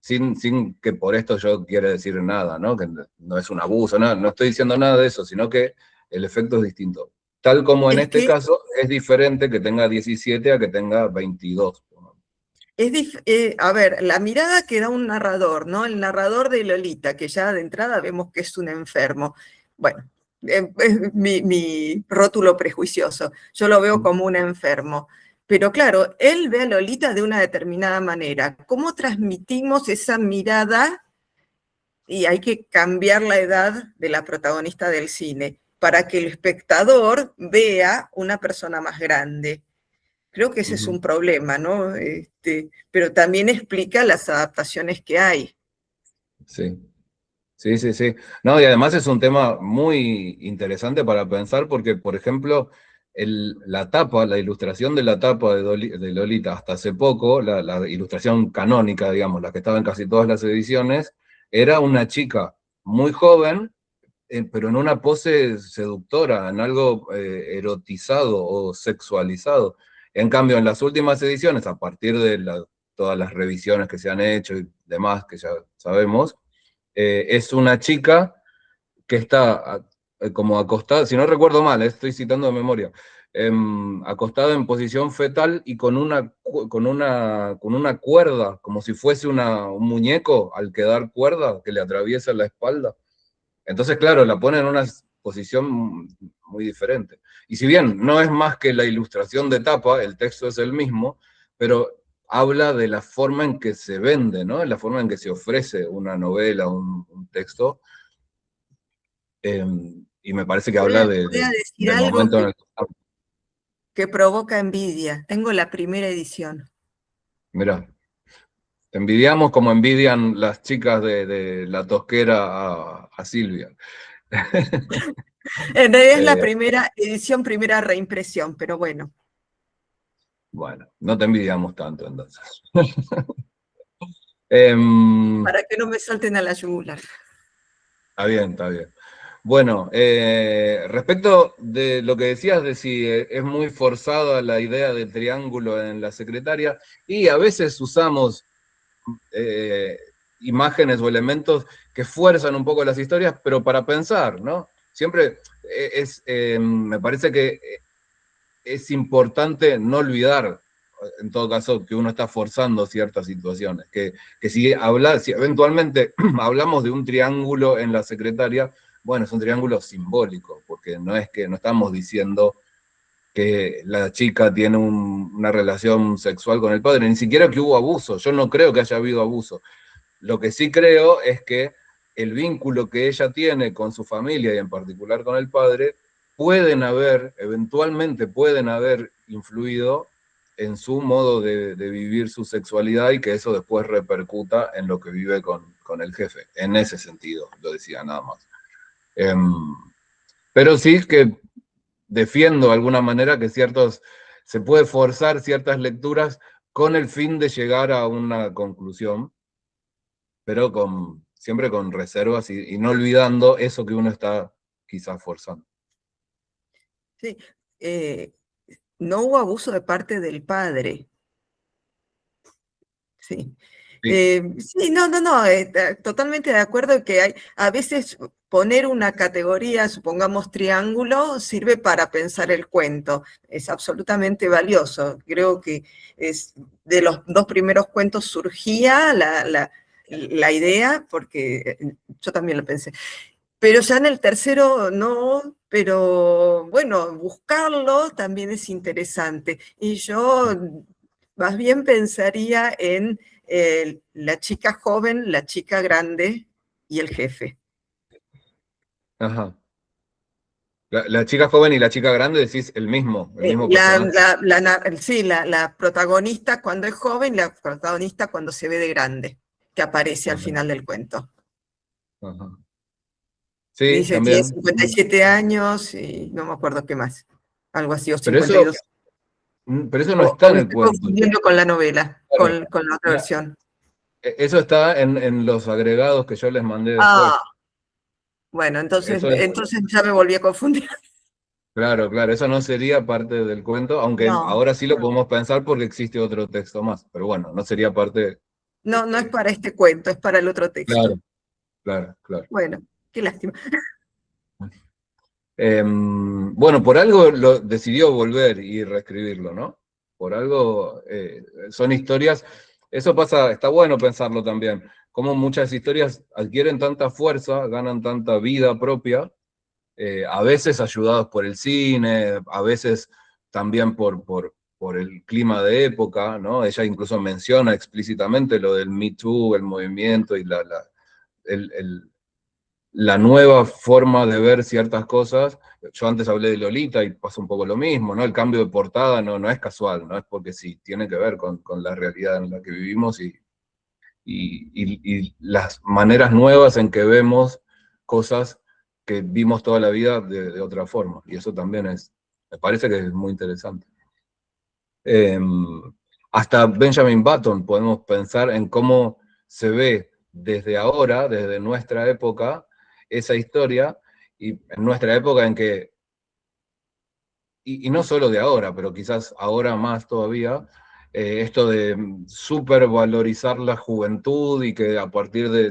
Sin que por esto yo quiera decir nada, ¿no? Que no es un abuso, no estoy diciendo nada de eso, sino que el efecto es distinto. Tal como en Es este que caso es diferente que tenga 17 a que tenga 22. a ver, la mirada que da un narrador, ¿no? El narrador de Lolita, que ya de entrada vemos que es un enfermo. Bueno, es mi rótulo prejuicioso. Yo lo veo como un enfermo. Pero claro, él ve a Lolita de una determinada manera. ¿Cómo transmitimos esa mirada? Y hay que cambiar la edad de la protagonista del cine para que el espectador vea una persona más grande. Creo que ese es un problema, ¿no? Pero también explica las adaptaciones que hay. Sí, sí, sí, sí. No, y además es un tema muy interesante para pensar porque, por ejemplo, la tapa, la ilustración de la tapa de Lolita hasta hace poco, la ilustración canónica, digamos, la que estaba en casi todas las ediciones, era una chica muy joven, pero en una pose seductora, en algo erotizado o sexualizado. En cambio, en las últimas ediciones, a partir de todas las revisiones que se han hecho y demás, que ya sabemos, es una chica que está como acostada, si no recuerdo mal, estoy citando de memoria, acostada en posición fetal y con una cuerda, como si fuese un muñeco al que dar cuerda que le atraviesa la espalda. Entonces, claro, la pone en una posición muy diferente. Y si bien no es más que la ilustración de tapa, el texto es el mismo, pero habla de la forma en que se vende, ¿no? La forma en que se ofrece una novela, un texto. Y me parece que habla Voy a decir del algo momento en el que estamos. que provoca envidia. Tengo la primera edición. Mirá, envidiamos como envidian las chicas de la tosquera a Silvia. En realidad es la Eh, primera edición, primera reimpresión, pero bueno. bueno, no te envidiamos tanto entonces. Em, Para que no me salten a la yugular. Está bien, está bien. Bueno, respecto de lo que decías de si es muy forzada la idea de triángulo en la secretaria, y a veces usamos eh, imágenes o elementos que fuerzan un poco las historias, pero para pensar, ¿no? Siempre me parece que es importante no olvidar, en todo caso, que uno está forzando ciertas situaciones, que si eventualmente hablamos de un triángulo en la secretaria, bueno, es un triángulo simbólico, porque no es que no estamos diciendo que la chica tiene una relación sexual con el padre, ni siquiera que hubo abuso, yo no creo que haya habido abuso. Lo que sí creo es que el vínculo que ella tiene con su familia y en particular con el padre, eventualmente pueden haber influido en su modo de vivir su sexualidad y que eso después repercuta en lo que vive con el jefe. En ese sentido, lo decía nada más. Pero sí que defiendo de alguna manera que se puede forzar ciertas lecturas con el fin de llegar a una conclusión, pero siempre con reservas y no olvidando eso que uno está quizás forzando. Sí. No hubo abuso de parte del padre. Sí. Sí. Sí, no, totalmente de acuerdo que a veces poner una categoría, supongamos triángulo, sirve para pensar el cuento. Es absolutamente valioso. Creo que de los dos primeros cuentos surgía la idea, porque yo también lo pensé. Pero ya en el tercero no, pero bueno, buscarlo también es interesante. Y yo más bien pensaría en la chica joven, la chica grande y el jefe. Ajá. La chica joven y la chica grande decís el mismo personaje. Sí, la protagonista cuando es joven, la protagonista cuando se ve de grande, que aparece al Ajá, final del cuento. ajá. Y Sí, dice, tiene también. 57 años y no me acuerdo qué más. Algo así, o Pero eso, 52. pero eso no O está en me el estoy cuento. confundiendo con la novela, Claro, con la otra versión. eso está en los agregados que yo les mandé después. Ah, bueno, entonces, Eso es, ya me volví a confundir. claro, claro, eso no sería parte del cuento, aunque No, ahora sí lo podemos pensar porque existe otro texto más, pero bueno, no sería parte. no es para este cuento, es para el otro texto. Claro, claro, claro. Bueno, qué lástima. Bueno, por algo decidió volver y reescribirlo, ¿no? Por algo son historias, eso pasa, está bueno pensarlo también, como muchas historias adquieren tanta fuerza, ganan tanta vida propia, a veces ayudados por el cine, a veces también por el clima de época, ¿no? Ella incluso menciona explícitamente lo del Me Too, el movimiento y la nueva forma de ver ciertas cosas. Yo antes hablé de Lolita y pasa un poco lo mismo, ¿no? El cambio de portada no es casual, no es porque sí, tiene que ver con la realidad en la que vivimos y las maneras nuevas en que vemos cosas que vimos toda la vida de otra forma. Y eso también me parece que es muy interesante. Hasta Benjamin Button podemos pensar en cómo se ve desde ahora, desde nuestra época, esa historia, y en nuestra época en que, y no solo de ahora, pero quizás ahora más todavía, esto de supervalorizar la juventud y que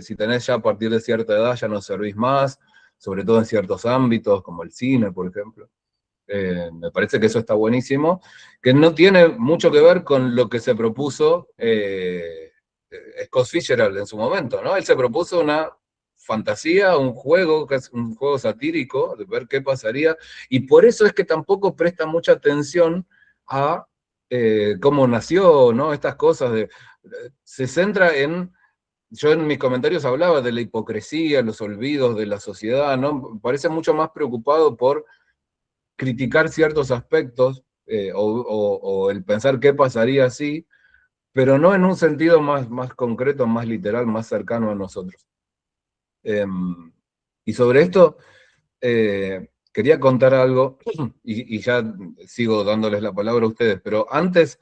si tenés ya a partir de cierta edad ya no servís más, sobre todo en ciertos ámbitos, como el cine, por ejemplo. Me parece que eso está buenísimo, que no tiene mucho que ver con lo que se propuso Scott Fitzgerald en su momento, ¿no? Él se propuso una fantasía, un juego satírico, de ver qué pasaría, y por eso es que tampoco presta mucha atención a cómo nació, ¿no? Estas cosas se centra yo en mis comentarios hablaba de la hipocresía, los olvidos de la sociedad, ¿no? Parece mucho más preocupado por criticar ciertos aspectos o el pensar qué pasaría así, pero no en un sentido más concreto, más literal, más cercano a nosotros. Y sobre esto quería contar algo, y ya sigo dándoles la palabra a ustedes, pero antes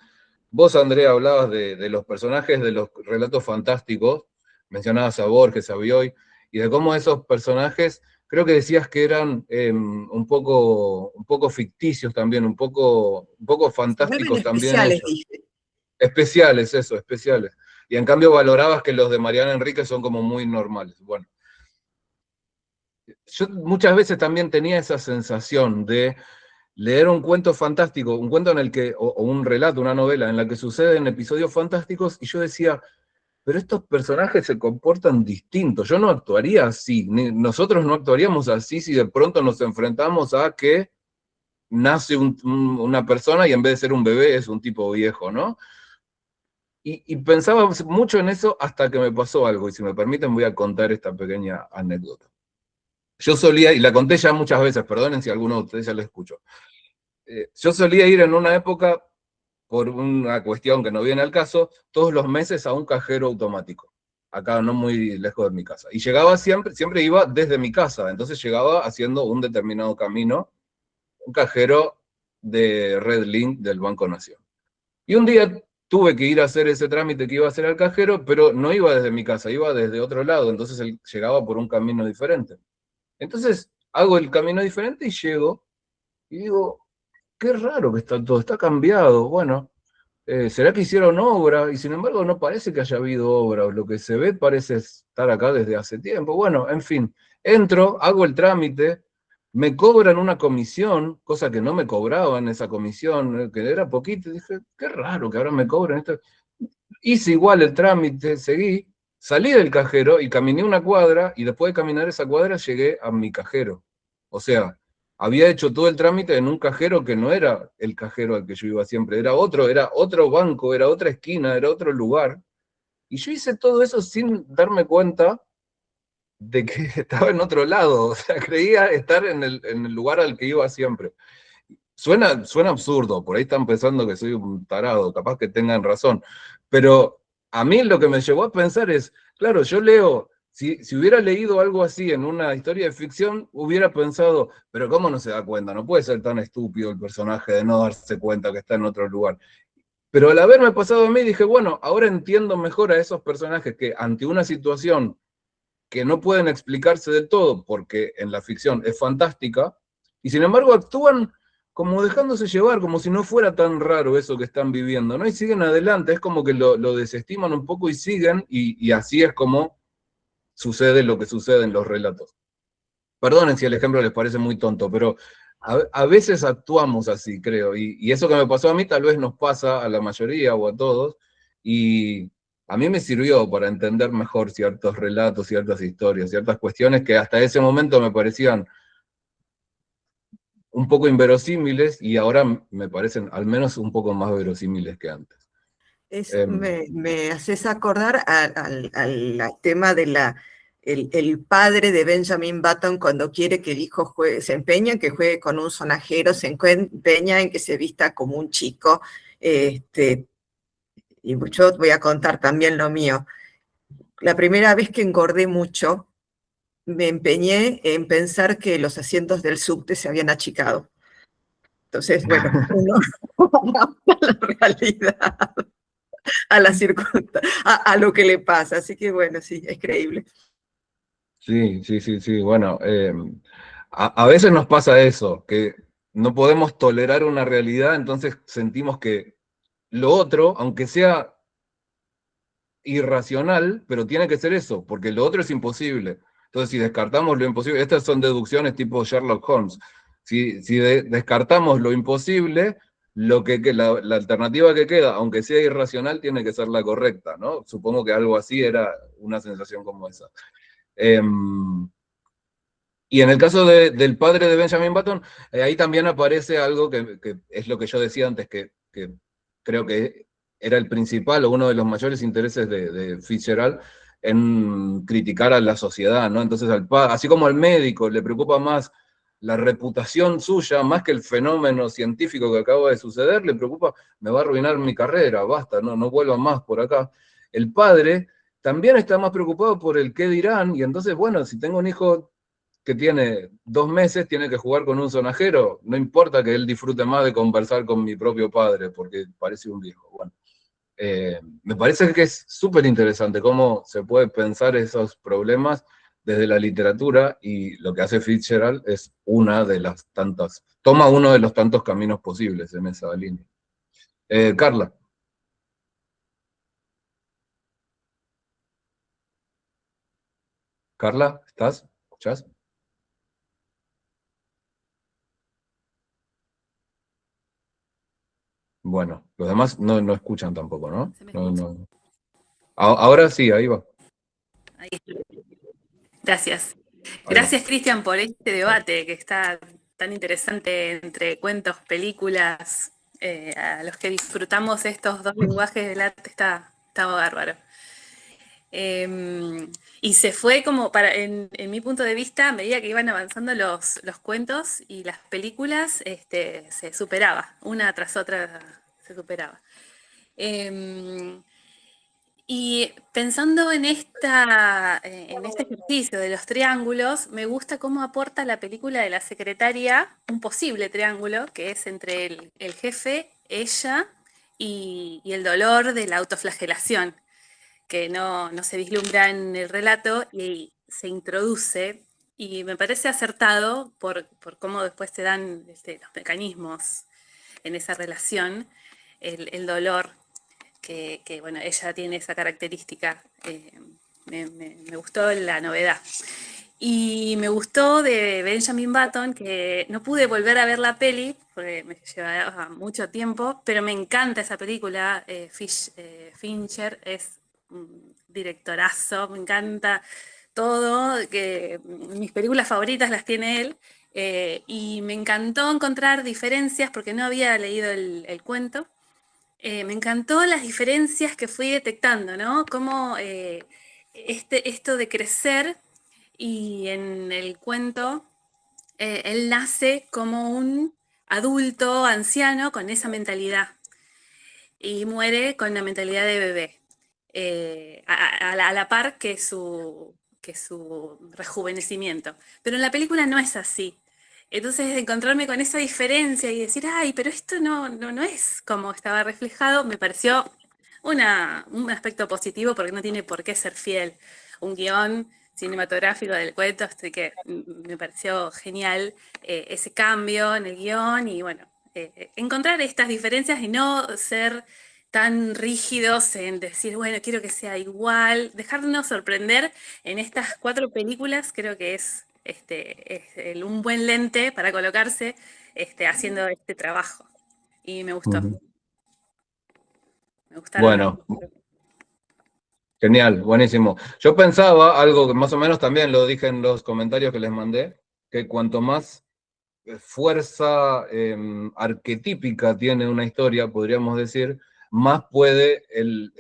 vos, Andrea, hablabas de los personajes de los relatos fantásticos, mencionabas a Borges, a Bioy, y de cómo esos personajes, creo que decías que eran un poco ficticios también, un poco Vuelven fantásticos también especiales, ellos. dije. Especiales, eso, especiales. Y en cambio valorabas que los de Mariana Enríquez son como muy normales. Bueno, yo muchas veces también tenía esa sensación de leer un cuento fantástico, un cuento en el que, o un relato, una novela, en la que suceden episodios fantásticos, y yo decía, pero estos personajes se comportan distintos, yo no actuaría así, nosotros no actuaríamos así si de pronto nos enfrentamos a que nace una persona y en vez de ser un bebé es un tipo viejo, ¿no? Y pensaba mucho en eso hasta que me pasó algo, y si me permiten voy a contar esta pequeña anécdota. Yo solía, y la conté ya muchas veces, perdonen si alguno de ustedes ya la escuchó, yo solía ir en una época, por una cuestión que no viene al caso, todos los meses a un cajero automático, acá no muy lejos de mi casa. Y llegaba siempre iba desde mi casa, entonces llegaba haciendo un determinado camino, un cajero de Red Link del Banco Nación. Y un día tuve que ir a hacer ese trámite que iba a hacer al cajero, pero no iba desde mi casa, iba desde otro lado, entonces él llegaba por un camino diferente. Entonces hago el camino diferente y llego, y digo, qué raro que está todo, está cambiado. Bueno, ¿será que hicieron obra? Y sin embargo no parece que haya habido obra, lo que se ve parece estar acá desde hace tiempo. Bueno, en fin, entro, hago el trámite, me cobran una comisión, cosa que no me cobraban esa comisión, que era poquito, y dije, qué raro que ahora me cobren esto. Hice igual el trámite, seguí, salí del cajero y caminé una cuadra, y después de caminar esa cuadra llegué a mi cajero. O sea, había hecho todo el trámite en un cajero que no era el cajero al que yo iba siempre, era otro banco, era otra esquina, era otro lugar. Y yo hice todo eso sin darme cuenta de que estaba en otro lado, o sea, creía estar en el lugar al que iba siempre. Suena absurdo, por ahí están pensando que soy un tarado, capaz que tengan razón, pero a mí lo que me llevó a pensar es, claro, yo leo, si hubiera leído algo así en una historia de ficción, hubiera pensado, pero ¿cómo no se da cuenta? No puede ser tan estúpido el personaje de no darse cuenta que está en otro lugar. Pero al haberme pasado a mí, dije, bueno, ahora entiendo mejor a esos personajes que ante una situación que no pueden explicarse del todo, porque en la ficción es fantástica, y sin embargo actúan como dejándose llevar, como si no fuera tan raro eso que están viviendo, ¿no? Y siguen adelante, es como que lo desestiman un poco y siguen, y así es como sucede lo que sucede en los relatos. Perdonen si el ejemplo les parece muy tonto, pero a veces actuamos así, creo, y eso que me pasó a mí tal vez nos pasa a la mayoría o a todos, y a mí me sirvió para entender mejor ciertos relatos, ciertas historias, ciertas cuestiones que hasta ese momento me parecían un poco inverosímiles y ahora me parecen al menos un poco más verosímiles que antes. Me haces acordar al tema de el padre de Benjamin Button cuando quiere que el hijo juegue, se empeña en que juegue con un sonajero, se empeña en que se vista como un chico. Y yo voy a contar también lo mío. La primera vez que engordé mucho, me empeñé en pensar que los asientos del subte se habían achicado. Entonces, bueno, uno adapta la realidad a la circunstancia, a lo que le pasa. Así que bueno, sí, es creíble. Sí, bueno, a veces nos pasa eso, que no podemos tolerar una realidad, entonces sentimos que lo otro, aunque sea irracional, pero tiene que ser eso, porque lo otro es imposible. Entonces, si descartamos lo imposible, estas son deducciones tipo Sherlock Holmes. Si descartamos lo imposible, la alternativa que queda, aunque sea irracional, tiene que ser la correcta, ¿no? Supongo que algo así era una sensación como esa. Y en el caso del padre de Benjamin Button, ahí también aparece algo que es lo que yo decía antes, que creo que era el principal o uno de los mayores intereses de Fitzgerald en criticar a la sociedad, ¿no? Entonces, así como al médico le preocupa más la reputación suya, más que el fenómeno científico que acaba de suceder, le preocupa, me va a arruinar mi carrera, basta, no vuelva más por acá. El padre también está más preocupado por el qué dirán, y entonces, bueno, si tengo un hijo que tiene 2 meses, tiene que jugar con un sonajero, no importa que él disfrute más de conversar con mi propio padre, porque parece un viejo. Bueno, me parece que es súper interesante cómo se puede pensar esos problemas desde la literatura, y lo que hace Fitzgerald es una de las tantas, toma uno de los tantos caminos posibles en esa línea. Carla. Carla, ¿estás? ¿Escuchás? Bueno, los demás no escuchan tampoco, ¿no? ¿Se me No, escucha? no. Ahora sí, ahí va. Ahí está. Gracias. Ahí va. Gracias, Cristian, por este debate que está tan interesante entre cuentos, películas, a los que disfrutamos estos dos lenguajes del arte, está bárbaro. Y se fue como en mi punto de vista, a medida que iban avanzando los cuentos y las películas, se superaba, una tras otra se superaba. Em, y pensando en este ejercicio de los triángulos, me gusta cómo aporta la película de la secretaria un posible triángulo, que es entre el jefe, ella y el dolor de la autoflagelación, que no se vislumbra en el relato y se introduce. Y me parece acertado por cómo después se dan los mecanismos en esa relación, el dolor bueno, ella tiene esa característica. Me gustó la novedad. Y me gustó de Benjamin Button, que no pude volver a ver la peli, porque me llevaba mucho tiempo, pero me encanta esa película. Fincher es un directorazo, me encanta todo, que mis películas favoritas las tiene él. Y me encantó encontrar diferencias porque no había leído el cuento. Me encantó las diferencias que fui detectando, ¿no? Cómo esto de crecer y en el cuento él nace como un adulto, anciano, con esa mentalidad, y muere con la mentalidad de bebé, a la par que su rejuvenecimiento. Pero en la película no es así. Entonces, encontrarme con esa diferencia y decir, ay, pero esto no es como estaba reflejado, me pareció un aspecto positivo, porque no tiene por qué ser fiel un guión cinematográfico del cuento, así que me pareció genial ese cambio en el guión y bueno, encontrar estas diferencias y no ser tan rígidos en decir, bueno, quiero que sea igual, dejarnos sorprender en estas 4 películas, creo que es un buen lente para colocarse haciendo este trabajo. Y me gustó. Ujú. Me gustaron los Bueno, genial, buenísimo. Yo pensaba algo que más o menos también lo dije en los comentarios que les mandé, que cuanto más fuerza arquetípica tiene una historia, podríamos decir, más puede el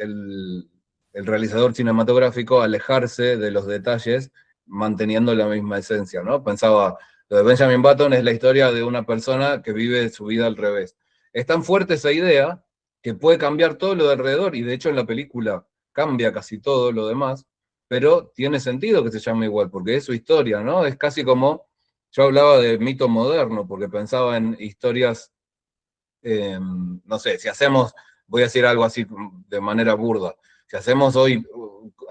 realizador cinematográfico alejarse de los detalles manteniendo la misma esencia, ¿no? Pensaba, lo de Benjamin Button es la historia de una persona que vive su vida al revés. Es tan fuerte esa idea que puede cambiar todo lo de alrededor, y de hecho en la película cambia casi todo lo demás, pero tiene sentido que se llame igual, porque es su historia, ¿no? Es casi como, yo hablaba de mito moderno, porque pensaba en historias, no sé, si hacemos, voy a decir algo así de manera burda, si hacemos hoy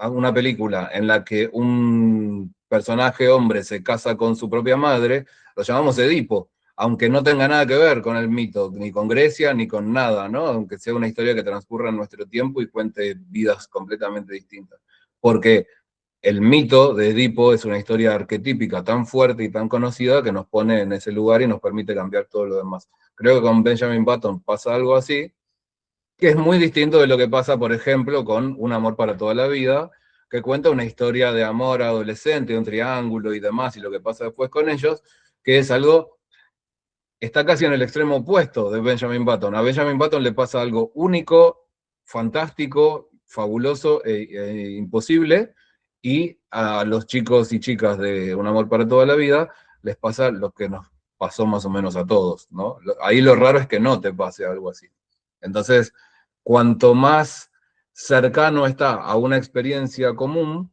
una película en la que un personaje hombre se casa con su propia madre, lo llamamos Edipo, aunque no tenga nada que ver con el mito, ni con Grecia, ni con nada, ¿no? Aunque sea una historia que transcurra en nuestro tiempo y cuente vidas completamente distintas. Porque el mito de Edipo es una historia arquetípica tan fuerte y tan conocida que nos pone en ese lugar y nos permite cambiar todo lo demás. Creo que con Benjamin Button pasa algo así, que es muy distinto de lo que pasa, por ejemplo, con Un amor para toda la vida, que cuenta una historia de amor adolescente, un triángulo y demás, y lo que pasa después con ellos, que es algo, está casi en el extremo opuesto de Benjamin Button. A Benjamin Button le pasa algo único, fantástico, fabuloso e imposible, y a los chicos y chicas de Un amor para toda la vida les pasa lo que nos pasó más o menos a todos, ¿no? Ahí lo raro es que no te pase algo así. Entonces, cuanto más cercano está a una experiencia común,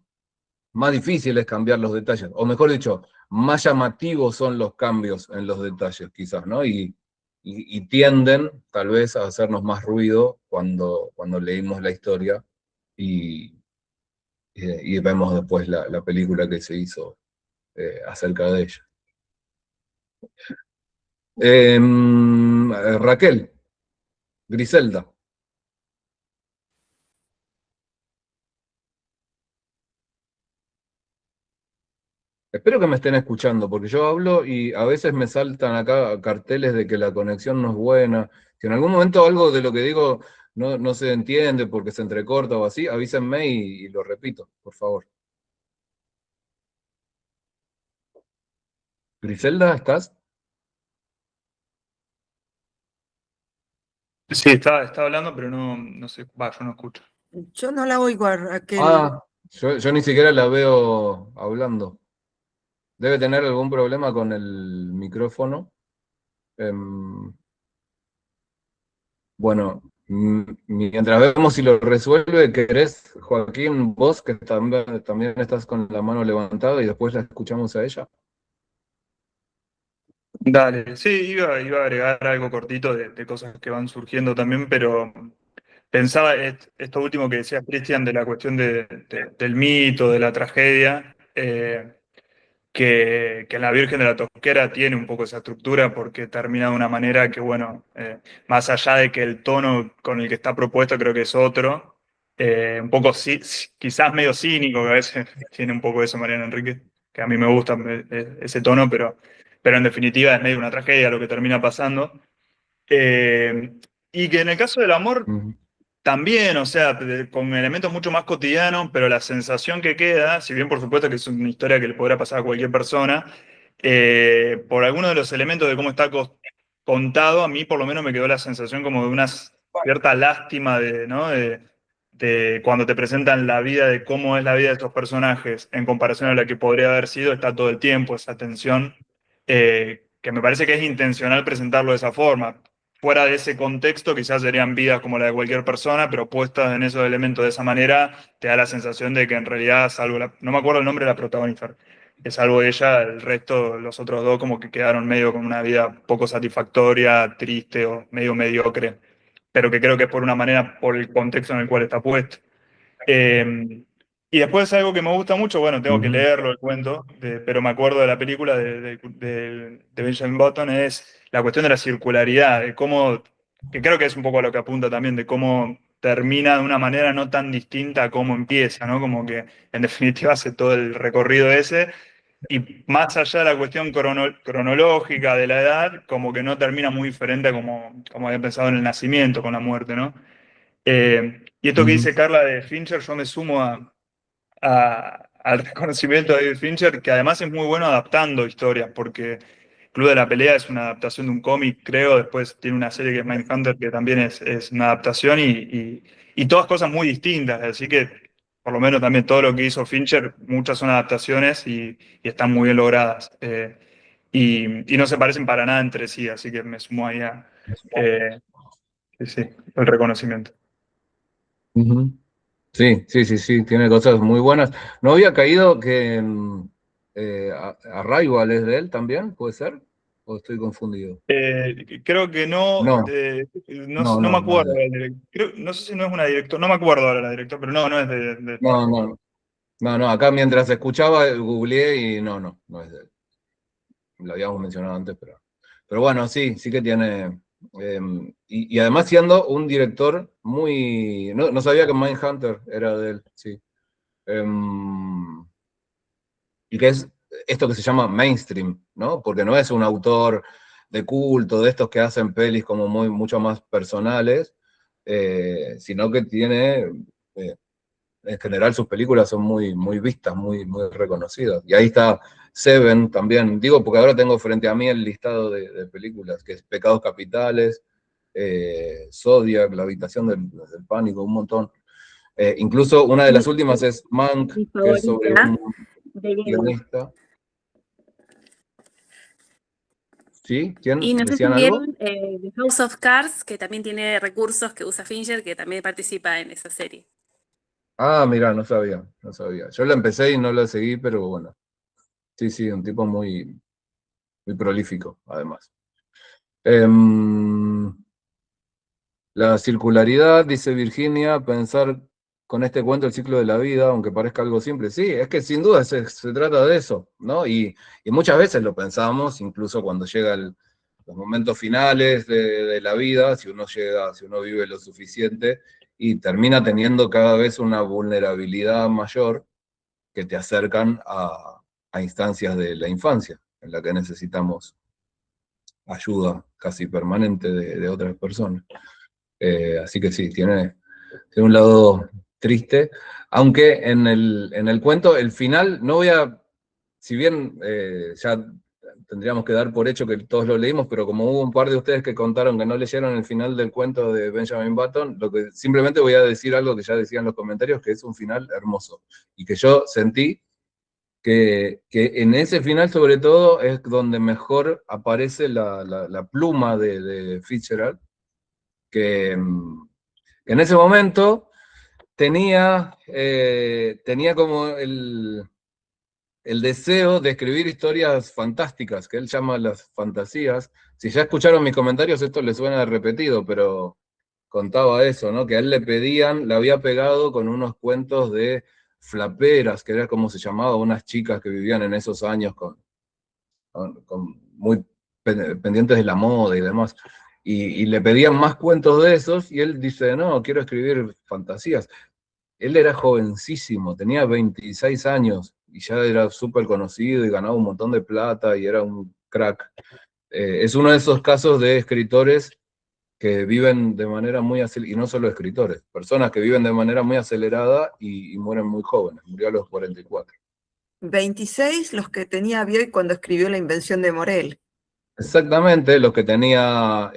más difícil es cambiar los detalles, o mejor dicho, más llamativos son los cambios en los detalles, quizás, ¿no? Y tienden tal vez a hacernos más ruido cuando leímos la historia y vemos después la película que se hizo acerca de ella. Raquel, Griselda. Espero que me estén escuchando, porque yo hablo y a veces me saltan acá carteles de que la conexión no es buena. Si en algún momento algo de lo que digo no se entiende porque se entrecorta o así, avísenme y lo repito, por favor. Griselda, ¿estás? Sí, está hablando, pero no sé, yo no escucho. Yo no la oigo a Raquel. Ah, yo ni siquiera la veo hablando. Debe tener algún problema con el micrófono. Bueno, mientras vemos si lo resuelve, ¿querés, Joaquín, vos que también estás con la mano levantada y después la escuchamos a ella? Dale, sí, iba a agregar algo cortito de cosas que van surgiendo también, pero pensaba esto último que decías, Cristian, de la cuestión del mito, de la tragedia, que en La Virgen de la Tosquera tiene un poco esa estructura porque termina de una manera que, bueno, más allá de que el tono con el que está propuesto creo que es otro, un poco quizás medio cínico, que a veces tiene un poco eso Mariano Enrique, que a mí me gusta ese tono, pero en definitiva es medio una tragedia lo que termina pasando. Y que en el caso del amor Ujú. también, o sea, con elementos mucho más cotidianos, pero la sensación que queda, si bien por supuesto que es una historia que le podrá pasar a cualquier persona, por algunos de los elementos de cómo está contado, a mí por lo menos me quedó la sensación como de una cierta lástima ¿no? de cuando te presentan la vida, de cómo es la vida de estos personajes en comparación a la que podría haber sido, está todo el tiempo esa tensión, que me parece que es intencional presentarlo de esa forma. Fuera de ese contexto, quizás serían vidas como la de cualquier persona, pero puestas en esos elementos de esa manera, te da la sensación de que en realidad, no me acuerdo el nombre de la protagonista, que salvo ella, el resto, los otros dos, como que quedaron medio con una vida poco satisfactoria, triste o medio mediocre, pero que creo que es por una manera, por el contexto en el cual está puesto. Y después algo que me gusta mucho, bueno, tengo que leerlo, el cuento, pero me acuerdo de la película de Benjamin Button, es la cuestión de la circularidad, de cómo, que creo que es un poco a lo que apunta también, de cómo termina de una manera no tan distinta a cómo empieza, ¿no? Como que en definitiva hace todo el recorrido ese, y más allá de la cuestión cronológica de la edad, como que no termina muy diferente a como había pensado en el nacimiento con la muerte, ¿no? Y esto que dice Carla de Fincher, yo me sumo al reconocimiento de David Fincher, que además es muy bueno adaptando historias, porque Club de la Pelea es una adaptación de un cómic, creo, después tiene una serie que es Mindhunter, que también es una adaptación, y todas cosas muy distintas, así que por lo menos también todo lo que hizo Fincher, muchas son adaptaciones y están muy bien logradas, y no se parecen para nada entre sí, así que me sumo ahí a sí, el reconocimiento. Sí, tiene cosas muy buenas. ¿No había caído que Arrival es de él también? ¿Puede ser? ¿O estoy confundido? Creo que no, No, no me no es acuerdo. de él. No sé si no es una directora, no me acuerdo ahora la directora, pero no es de No, acá mientras escuchaba, googleé y no es de él. Lo habíamos mencionado antes, pero bueno, sí que tiene. Y además siendo un director muy. No sabía que Mindhunter era de él, sí. Y que es esto que se llama mainstream, ¿no? Porque no es un autor de culto, de estos que hacen pelis como mucho más personales, sino que tiene. En general sus películas son muy vistas, muy reconocidas. Y ahí está Seven también, digo porque ahora tengo frente a mí el listado de películas, que es Pecados Capitales, Zodiac, La Habitación del Pánico, un montón. Incluso una de las últimas es Mank, Mi que es sobre favorita un de Guillermo. guionista. ¿Sí? ¿Quién? Y no sé si ¿Decían algo? vieron The House of Cards, que también tiene recursos que usa Fincher, que también participa en esa serie. Ah, mira, no sabía. Yo la empecé y no la seguí, pero bueno. Sí, un tipo muy prolífico, además. La circularidad, dice Virginia, pensar con este cuento el ciclo de la vida, aunque parezca algo simple. Sí, es que sin duda se trata de eso, ¿no? Y muchas veces lo pensamos, incluso cuando llegan los momentos finales de la vida, si uno vive lo suficiente, y termina teniendo cada vez una vulnerabilidad mayor que te acercan a instancias de la infancia, en la que necesitamos ayuda casi permanente de otras personas. Así que sí, tiene un lado triste, aunque en el cuento, el final, no voy a, si bien ya tendríamos que dar por hecho que todos lo leímos, pero como hubo un par de ustedes que contaron que no leyeron el final del cuento de Benjamin Button, simplemente voy a decir algo que ya decía en los comentarios, que es un final hermoso, y que yo sentí que en ese final sobre todo es donde mejor aparece la pluma de Fitzgerald, que en ese momento tenía como el deseo de escribir historias fantásticas, que él llama las fantasías. Si ya escucharon mis comentarios, esto les suena repetido, pero contaba eso, ¿no? Que a él le había pegado con unos cuentos de flaperas, que era como se llamaba, unas chicas que vivían en esos años muy pendientes de la moda y demás. Y le pedían más cuentos de esos, y él dice, no, quiero escribir fantasías. Él era jovencísimo, tenía 26 años, y ya era súper conocido y ganaba un montón de plata y era un crack. Es uno de esos casos de escritores que viven de manera muy acelerada, y no solo escritores, personas que viven de manera muy acelerada y mueren muy jóvenes, murió a los 44. 26 los que tenía Bioy cuando escribió La invención de Morel. Exactamente, los que tenía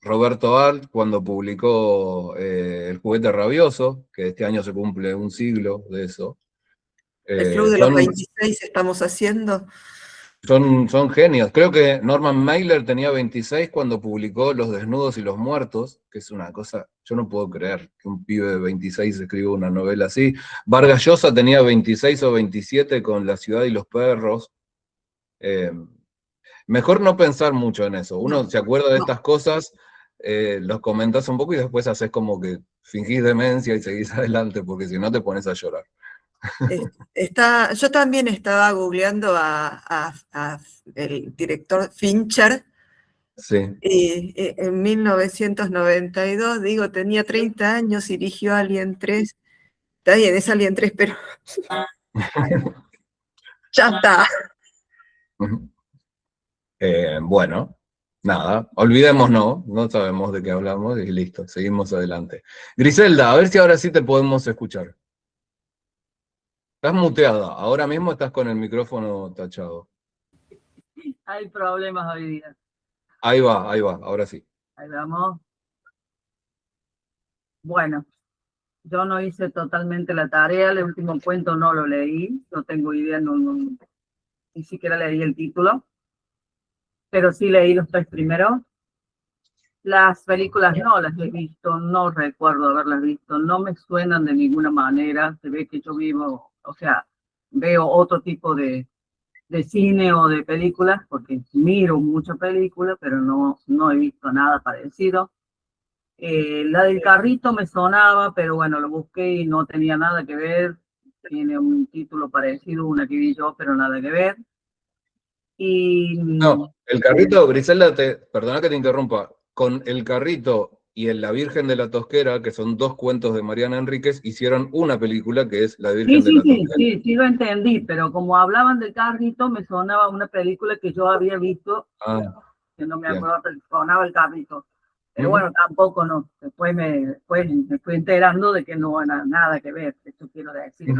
Roberto Alt cuando publicó El juguete rabioso, que este año se cumple un siglo de eso. El Club de los 26 estamos haciendo. Son genios. Creo que Norman Mailer tenía 26 cuando publicó Los desnudos y los muertos, que es una cosa, yo no puedo creer que un pibe de 26 escriba una novela así. Vargas Llosa tenía 26 o 27 con La ciudad y los perros. Mejor no pensar mucho en eso. Uno se acuerda de estas cosas, los comentas un poco y después haces como que fingís demencia y seguís adelante, porque si no te pones a llorar. Yo también estaba googleando a el director Fincher, Sí. y en 1992, digo, tenía 30 años, dirigió Alien 3. Está bien, es Alien 3, pero ya está. Bueno, nada, olvidémonos, no sabemos de qué hablamos y listo, seguimos adelante. Griselda, a ver si ahora sí te podemos escuchar. Estás muteada, ahora mismo estás con el micrófono tachado. Hay problemas hoy día. Ahí va, ahora sí. Ahí vamos. Bueno, yo no hice totalmente la tarea, el último cuento no lo leí, no tengo idea, ni siquiera leí el título, pero sí leí los 3 primeros. Las películas no las he visto, no recuerdo haberlas visto, no me suenan de ninguna manera, se ve que yo vivo, o sea, veo otro tipo de cine o de películas, porque miro mucha película, pero no he visto nada parecido. La del carrito me sonaba, pero bueno, lo busqué y no tenía nada que ver. Tiene un título parecido, una que vi yo, pero nada que ver. Y No, el carrito, Griselda, perdona que te interrumpa, con El carrito y La Virgen de la Tosquera, que son 2 cuentos de Mariana Enríquez, hicieron una película que es La Virgen de la Tosquera. Sí, lo entendí, pero como hablaban del carrito, me sonaba una película que yo había visto, que no me acuerdo, sonaba El carrito. Pero bueno, tampoco no. Después me fui enterando de que no era nada que ver, eso quiero decir.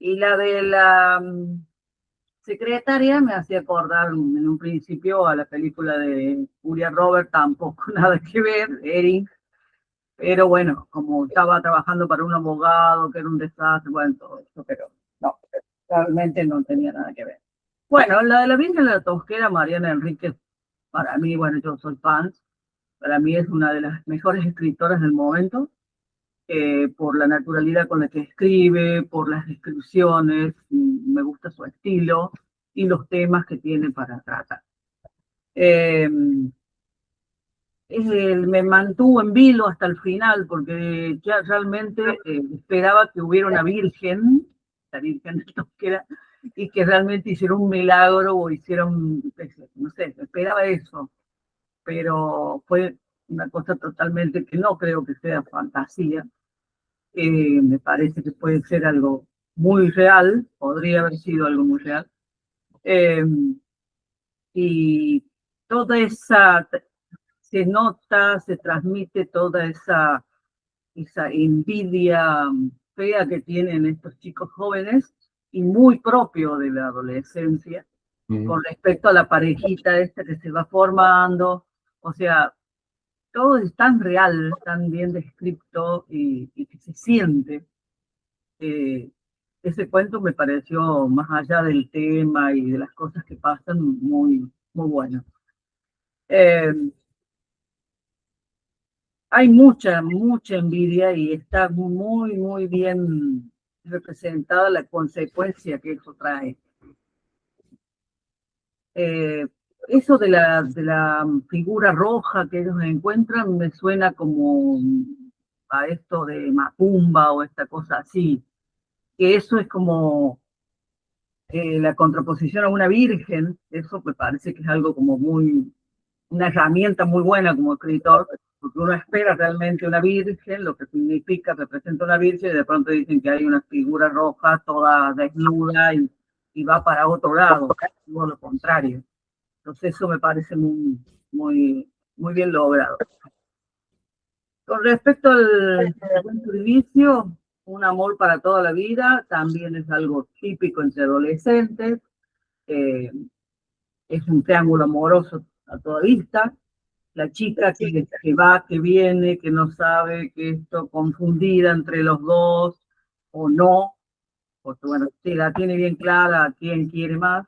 Y la de la secretaria me hacía acordar en un principio a la película de Julia Roberts, tampoco nada que ver, Erin. Pero bueno, como estaba trabajando para un abogado, que era un desastre, bueno, todo eso, pero no, realmente no tenía nada que ver. Bueno, la de la Virgen de la Tosquera, Mariana Enríquez, para mí, bueno, yo soy fan. Para mí es una de las mejores escritoras del momento, por la naturalidad con la que escribe, por las descripciones, me gusta su estilo y los temas que tiene para tratar. Me mantuvo en vilo hasta el final, porque ya realmente esperaba que hubiera una virgen, la Virgen de Tosquera, y que realmente hiciera un milagro o hiciera no sé, esperaba eso. Pero fue una cosa totalmente que no creo que sea fantasía. Me parece que puede ser algo muy real, podría haber sido algo muy real. Y toda esa, se nota, se transmite toda esa envidia fea que tienen estos chicos jóvenes y muy propio de la adolescencia, con respecto a la parejita esta que se va formando. O sea, todo es tan real, tan bien descrito y que se siente. Ese cuento me pareció, más allá del tema y de las cosas que pasan, muy, muy bueno. Hay mucha envidia y está muy, muy bien representada la consecuencia que eso trae. Eso de la figura roja que ellos encuentran me suena como a esto de Macumba o esta cosa así, que eso es como la contraposición a una virgen. Eso me parece que es algo como una herramienta muy buena como escritor, porque uno espera realmente una virgen, lo que significa, representa una virgen, y de pronto dicen que hay una figura roja toda desnuda y va para otro lado, todo lo contrario. Entonces eso me parece muy, muy, muy bien logrado. Con respecto al cuento de vicio, un amor para toda la vida, también es algo típico entre adolescentes. Es un triángulo amoroso a toda vista. la chica que va, que viene, que no sabe, que esto confundida entre los dos o no, porque bueno, sí, la tiene bien clara a quién quiere más.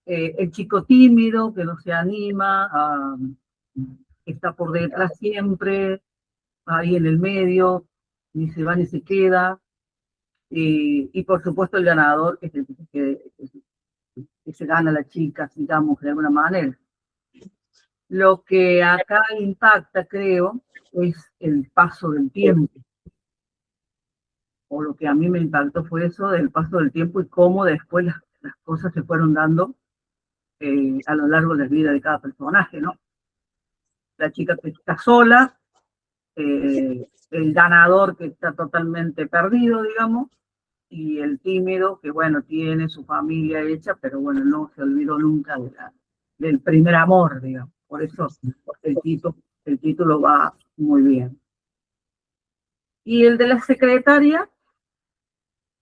El chico tímido que no se anima, está por detrás siempre, ahí en el medio, ni se va ni se queda. Y por supuesto el ganador, que se gana la chica, digamos, de alguna manera. Lo que acá impacta, creo, es el paso del tiempo. O lo que a mí me impactó fue eso del paso del tiempo y cómo después las cosas se fueron dando a lo largo de la vida de cada personaje, ¿no? La chica que está sola, el ganador que está totalmente perdido, digamos, y el tímido que, bueno, tiene su familia hecha, pero bueno, no se olvidó nunca del primer amor, digamos. Por eso el título va muy bien. Y el de la secretaria,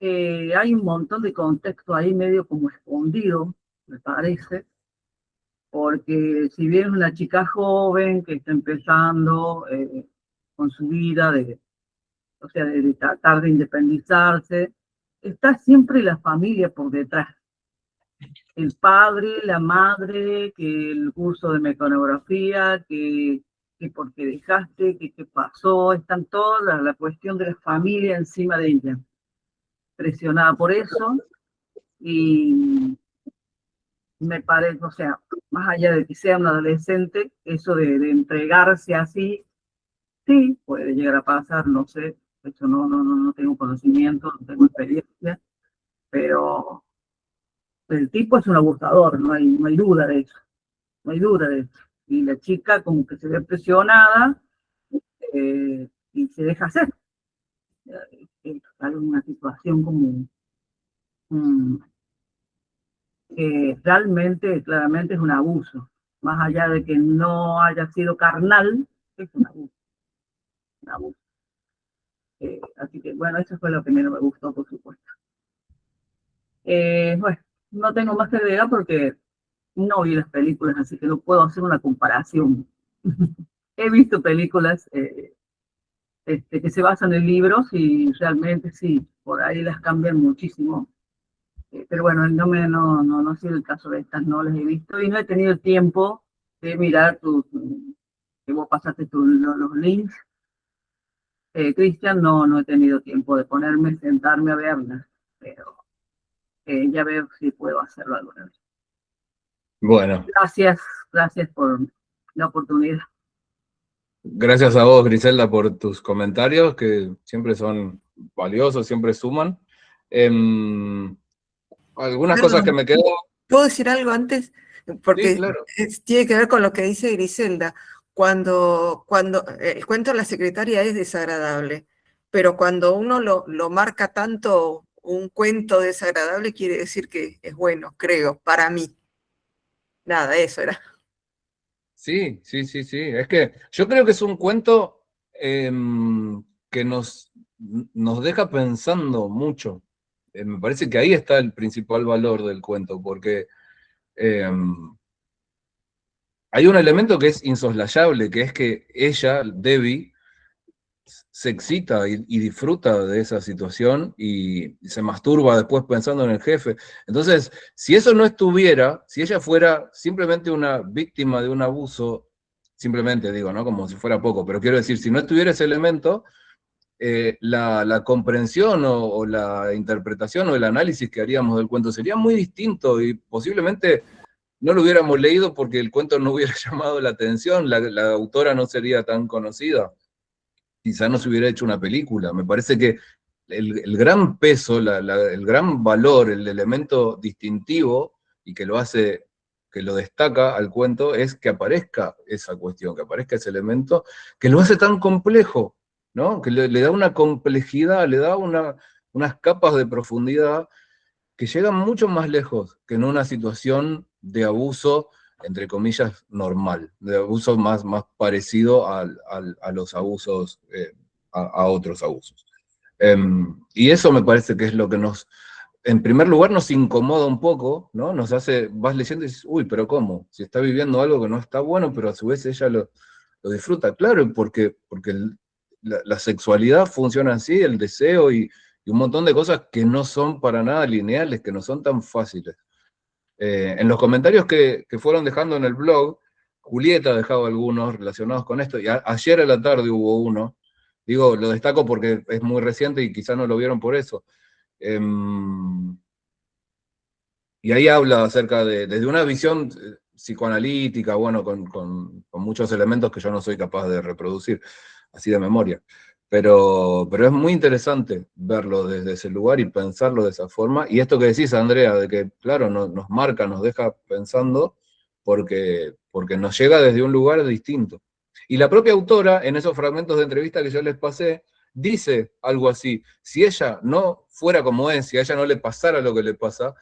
hay un montón de contexto ahí medio como escondido, me parece, porque si bien es una chica joven que está empezando con su vida, o sea, de tratar de independizarse, está siempre la familia por detrás. El padre, la madre, que el curso de mecanografía, que porque dejaste, que qué pasó, están toda la cuestión de la familia encima de ella, presionada por eso, y me parece, o sea, más allá de que sea un adolescente, eso de entregarse así, sí, puede llegar a pasar, no sé, de hecho no tengo conocimiento, no tengo experiencia, pero el tipo es un abusador, no hay duda de eso, no hay duda de eso. Y la chica como que se ve presionada y se deja hacer. Es una situación como realmente, claramente es un abuso. Más allá de que no haya sido carnal, es un abuso. Un abuso. Así que bueno, eso fue lo que menos me gustó, por supuesto. Bueno, no tengo más que agregar porque no vi las películas, así que no puedo hacer una comparación. He visto películas que se basan en libros y realmente sí, por ahí las cambian muchísimo. Pero bueno, no ha sido el caso de estas, no las he visto y no he tenido el tiempo de mirar que vos pasaste los links. Cristian, no he tenido tiempo de ponerme, sentarme a verlas, pero ya veo si puedo hacerlo alguna vez. Bueno. Gracias por la oportunidad. Gracias a vos, Griselda, por tus comentarios, que siempre son valiosos, siempre suman. Algunas cosas que me quedan. ¿Puedo decir algo antes? Porque sí, claro. Tiene que ver con lo que dice Griselda. Cuando el cuento de la secretaria es desagradable, pero cuando uno lo marca tanto un cuento desagradable, quiere decir que es bueno, creo, para mí. Nada, eso era. Sí. Es que yo creo que es un cuento que nos deja pensando mucho. Me parece que ahí está el principal valor del cuento, porque hay un elemento que es insoslayable, que es que ella, Debbie, se excita y disfruta de esa situación y se masturba después pensando en el jefe. Entonces, si eso no estuviera, si ella fuera simplemente una víctima de un abuso, simplemente digo, ¿no? Como si fuera poco, pero quiero decir, si no estuviera ese elemento, la comprensión o la interpretación o el análisis que haríamos del cuento sería muy distinto y posiblemente no lo hubiéramos leído porque el cuento no hubiera llamado la atención, la autora no sería tan conocida. Quizá no se hubiera hecho una película. Me parece que el gran peso, el gran valor, el elemento distintivo y que lo destaca al cuento es que aparezca esa cuestión, que aparezca ese elemento, que lo hace tan complejo, ¿no? Que le da una complejidad, le da unas capas de profundidad que llegan mucho más lejos que en una situación de abuso, entre comillas, normal, de abuso más parecido a los abusos, a otros abusos. Y eso me parece que es lo que nos en primer lugar nos incomoda un poco, ¿no? Nos hace, vas leyendo y dices, uy, pero ¿cómo? Si está viviendo algo que no está bueno, pero a su vez ella lo disfruta. Claro, porque la sexualidad funciona así, el deseo y un montón de cosas que no son para nada lineales, que no son tan fáciles. En los comentarios que fueron dejando en el blog, Julieta ha dejado algunos relacionados con esto, y ayer a la tarde hubo uno, digo, lo destaco porque es muy reciente y quizás no lo vieron por eso. Y ahí habla acerca desde una visión psicoanalítica, bueno, con muchos elementos que yo no soy capaz de reproducir, así de memoria. Pero es muy interesante verlo desde ese lugar y pensarlo de esa forma. Y esto que decís, Andrea, de que, claro, nos marca, nos deja pensando, porque nos llega desde un lugar distinto. Y la propia autora, en esos fragmentos de entrevista que yo les pasé, dice algo así: si ella no fuera como es, si a ella no le pasara lo que le pasa,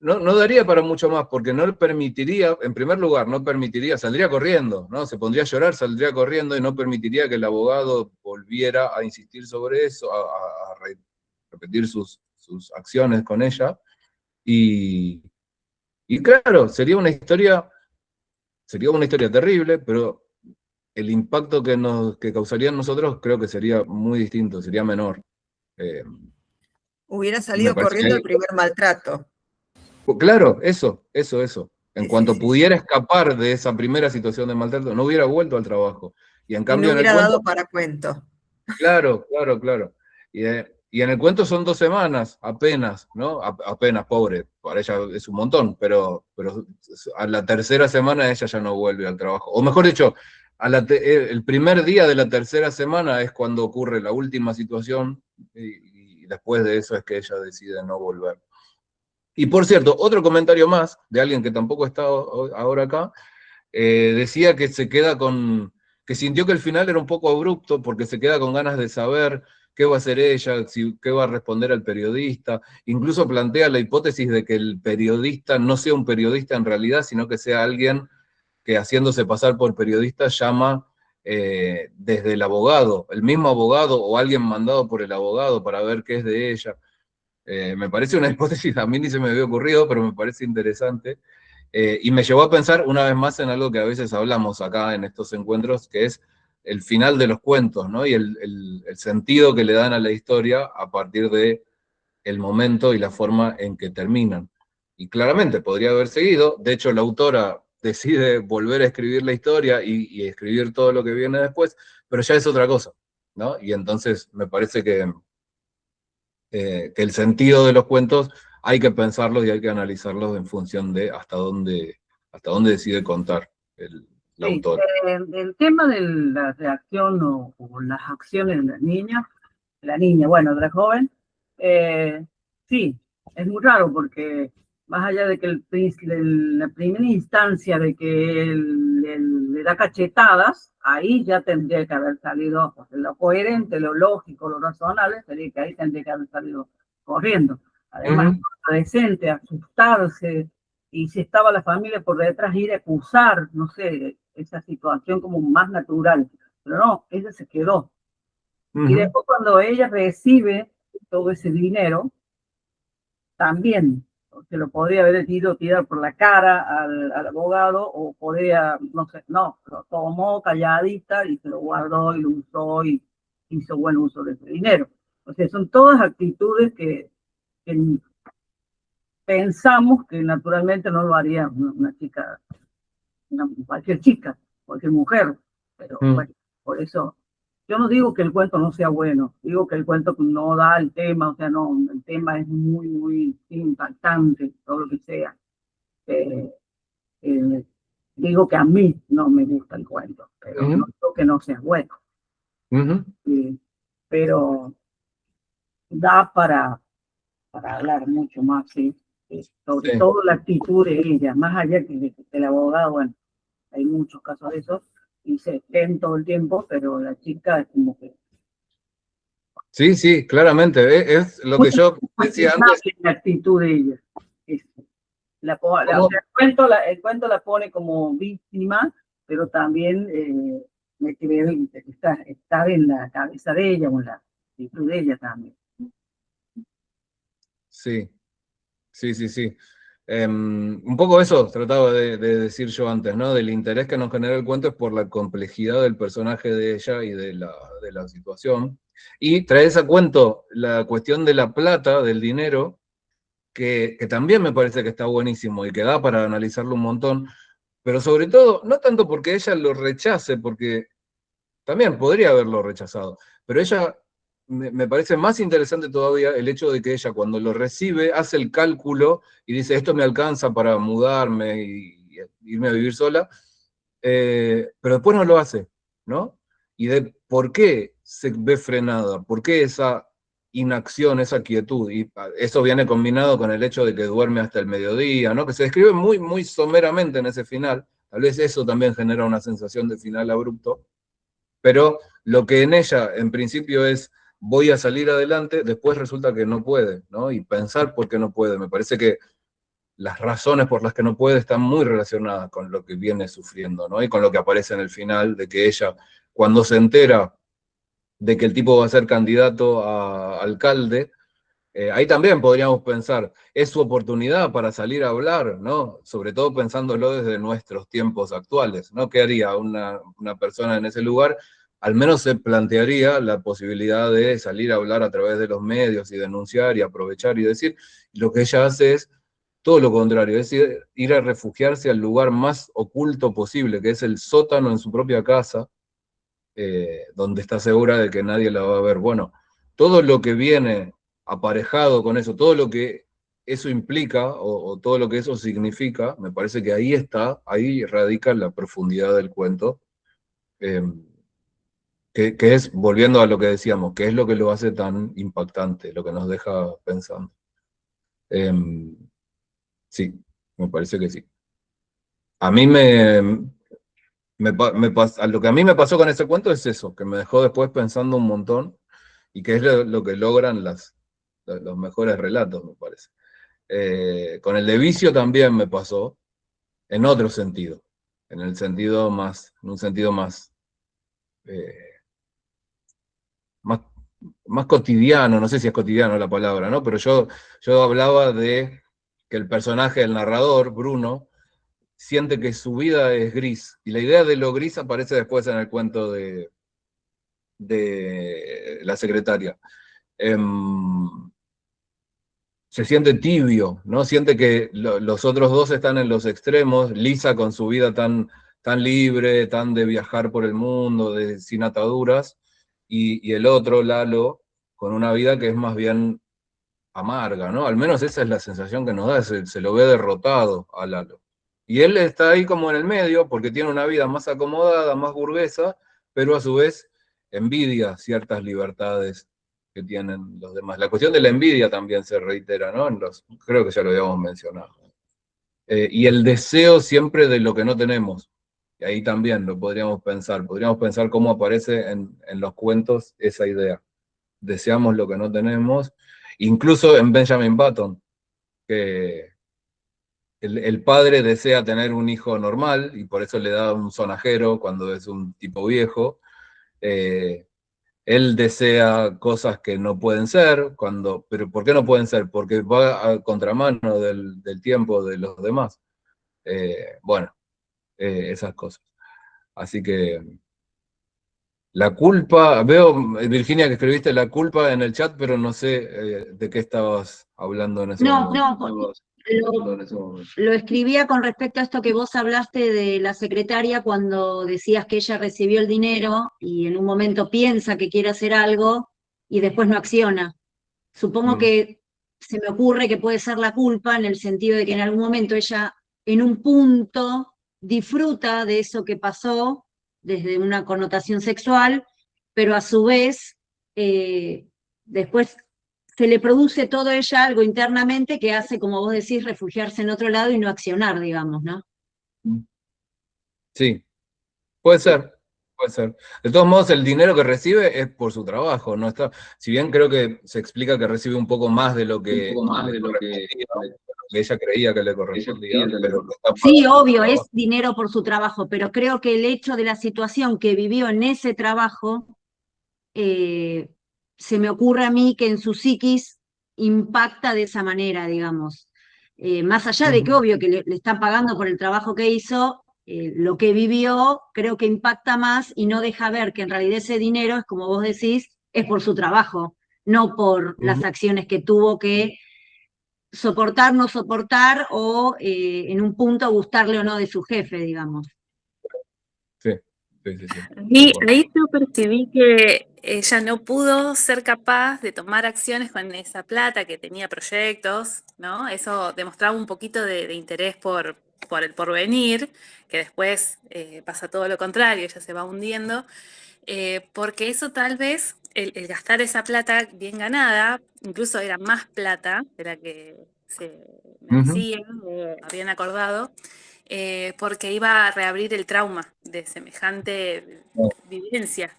no daría para mucho más, porque no le permitiría, en primer lugar, no permitiría, saldría corriendo, ¿no? Se pondría a llorar, saldría corriendo y no permitiría que el abogado volviera a insistir sobre eso, a repetir sus acciones con ella. Y claro, sería una historia terrible, pero el impacto que causaría en nosotros creo que sería muy distinto, sería menor. Hubiera salido corriendo el primer maltrato. Claro, eso. En cuanto pudiera escapar de esa primera situación de maltrato, no hubiera vuelto al trabajo. Y en cambio no hubiera en el cuento, dado para cuento. Claro. Y en el cuento son 2 semanas, apenas, ¿no? Apenas, pobre, para ella es un montón, pero a la tercera semana ella ya no vuelve al trabajo. O mejor dicho, el primer día de la tercera semana es cuando ocurre la última situación, y después de eso es que ella decide no volver. Y por cierto, otro comentario más de alguien que tampoco está ahora acá, decía que que sintió que el final era un poco abrupto porque se queda con ganas de saber qué va a hacer ella, qué va a responder al periodista. Incluso plantea la hipótesis de que el periodista no sea un periodista en realidad, sino que sea alguien que, haciéndose pasar por periodista, llama desde el abogado, el mismo abogado o alguien mandado por el abogado para ver qué es de ella. Me parece una hipótesis, a mí ni se me había ocurrido, pero me parece interesante. Y me llevó a pensar una vez más en algo que a veces hablamos acá en estos encuentros, que es el final de los cuentos, ¿no? Y el sentido que le dan a la historia a partir de el momento y la forma en que terminan. Y claramente podría haber seguido, de hecho la autora decide volver a escribir la historia y escribir todo lo que viene después, pero ya es otra cosa, ¿no? Y entonces me parece que el sentido de los cuentos hay que pensarlos y hay que analizarlos en función de hasta dónde decide contar la autora. El tema de la reacción o las acciones de la niña, bueno, de la joven, sí, es muy raro porque más allá de que la primera instancia de que él le da cachetadas, ahí ya tendría que haber salido, pues, lo coherente, lo lógico, lo razonable, sería que ahí tendría que haber salido corriendo. Además, adolescente, asustarse, y si estaba la familia por detrás, ir a acusar, no sé, esa situación como más natural. Pero no, ella se quedó. Y después cuando ella recibe todo ese dinero, también se lo podría haber ido a tirar por la cara al abogado, o podría, no sé, no, lo tomó calladita y se lo guardó y lo usó y hizo buen uso de ese dinero. O sea, son todas actitudes que pensamos que naturalmente no lo haría una chica, cualquier chica, cualquier mujer, pero bueno, por eso yo no digo que el cuento no sea bueno, digo que el cuento no da el tema, o sea, no, el tema es muy, muy impactante, todo lo que sea. Digo que a mí no me gusta el cuento, pero no digo que no sea bueno. Pero da para hablar mucho más, ¿sí? Sobre todo la actitud de ella, más allá que del abogado, bueno, hay muchos casos de esos, y se ven todo el tiempo, pero la chica es como que... Sí, claramente, es lo que yo decía antes. La actitud de ella. El cuento la pone como víctima, pero también está en la cabeza de ella, o en la actitud de ella también. Sí, sí. Un poco eso trataba de decir yo antes, ¿no? Del interés que nos genera el cuento es por la complejidad del personaje de ella y de la situación. Y traes a cuento la cuestión de la plata, del dinero, que también me parece que está buenísimo y que da para analizarlo un montón, pero sobre todo, no tanto porque ella lo rechace, porque también podría haberlo rechazado, pero ella, me parece más interesante todavía el hecho de que ella cuando lo recibe hace el cálculo y dice, esto me alcanza para mudarme y irme a vivir sola, pero después no lo hace, ¿no? Y de por qué se ve frenada, por qué esa inacción, esa quietud, y eso viene combinado con el hecho de que duerme hasta el mediodía, ¿no? Que se describe muy, muy someramente en ese final, tal vez eso también genera una sensación de final abrupto, pero lo que en ella en principio es voy a salir adelante, después resulta que no puede, ¿no? Y pensar por qué no puede, me parece que las razones por las que no puede están muy relacionadas con lo que viene sufriendo, ¿no? Y con lo que aparece en el final, de que ella, cuando se entera de que el tipo va a ser candidato a alcalde, ahí también podríamos pensar, es su oportunidad para salir a hablar, ¿no? Sobre todo pensándolo desde nuestros tiempos actuales, ¿no? ¿Qué haría una persona en ese lugar? Al menos se plantearía la posibilidad de salir a hablar a través de los medios y denunciar y aprovechar y decir, lo que ella hace es todo lo contrario, es ir a refugiarse al lugar más oculto posible, que es el sótano en su propia casa, donde está segura de que nadie la va a ver. Bueno, todo lo que viene aparejado con eso, todo lo que eso implica o todo lo que eso significa, me parece que ahí está, ahí radica la profundidad del cuento, que es, volviendo a lo que decíamos, que es lo que lo hace tan impactante, lo que nos deja pensando. Sí, me parece que sí. A mí lo que a mí me pasó con ese cuento es eso, que me dejó después pensando un montón y que es lo que logran los mejores relatos, me parece. Con el de Vicio también me pasó, en otro sentido, en un sentido eh, más, más cotidiano, no sé si es cotidiano la palabra, ¿no? Pero yo hablaba de que el personaje, el narrador, Bruno, siente que su vida es gris, y la idea de lo gris aparece después en el cuento de la secretaria. Se siente tibio, ¿no? Siente que los otros dos están en los extremos, Lisa con su vida tan libre, tan de viajar por el mundo, sin ataduras, y el otro, Lalo, con una vida que es más bien amarga, ¿no? Al menos esa es la sensación que nos da, se lo ve derrotado a Lalo. Y él está ahí como en el medio, porque tiene una vida más acomodada, más burguesa, pero a su vez envidia ciertas libertades que tienen los demás. La cuestión de la envidia también se reitera, ¿no? Creo que ya lo habíamos mencionado. Y el deseo siempre de lo que no tenemos. Y ahí también lo podríamos pensar cómo aparece en los cuentos esa idea. Deseamos lo que no tenemos, incluso en Benjamin Button, que el padre desea tener un hijo normal y por eso le da un sonajero cuando es un tipo viejo. Él desea cosas que no pueden ser, pero ¿por qué no pueden ser? Porque va a contramano del tiempo de los demás. Bueno, esas cosas. Así que la culpa, veo, Virginia, que escribiste la culpa en el chat, pero no sé de qué estabas hablando en ese momento. Lo escribía con respecto a esto que vos hablaste de la secretaria cuando decías que ella recibió el dinero y en un momento piensa que quiere hacer algo y después no acciona. Supongo que se me ocurre que puede ser la culpa en el sentido de que en algún momento ella en un punto disfruta de eso que pasó desde una connotación sexual, pero a su vez después se le produce todo ella algo internamente que hace, como vos decís, refugiarse en otro lado y no accionar, digamos, ¿no? Sí, puede ser. De todos modos, el dinero que recibe es por su trabajo, no está. Si bien creo que se explica que recibe un poco más de lo que ella creía que le correspondía, pero sí, obvio, es dinero por su trabajo, pero creo que el hecho de la situación que vivió en ese trabajo, se me ocurre a mí que en su psiquis impacta de esa manera, digamos. Más allá de que obvio que le están pagando por el trabajo que hizo, lo que vivió creo que impacta más y no deja ver que en realidad ese dinero, es como vos decís, es por su trabajo, no por las acciones que tuvo que soportar, no soportar, o en un punto gustarle o no de su jefe, digamos. Sí, sí, sí. Sí. Y ahí yo percibí que ella no pudo ser capaz de tomar acciones con esa plata, que tenía proyectos, ¿no? Eso demostraba un poquito de interés por el porvenir, que después pasa todo lo contrario, ella se va hundiendo, porque eso tal vez, el gastar esa plata bien ganada, incluso era más plata de la que se merecían o habían acordado, porque iba a reabrir el trauma de semejante vivencia.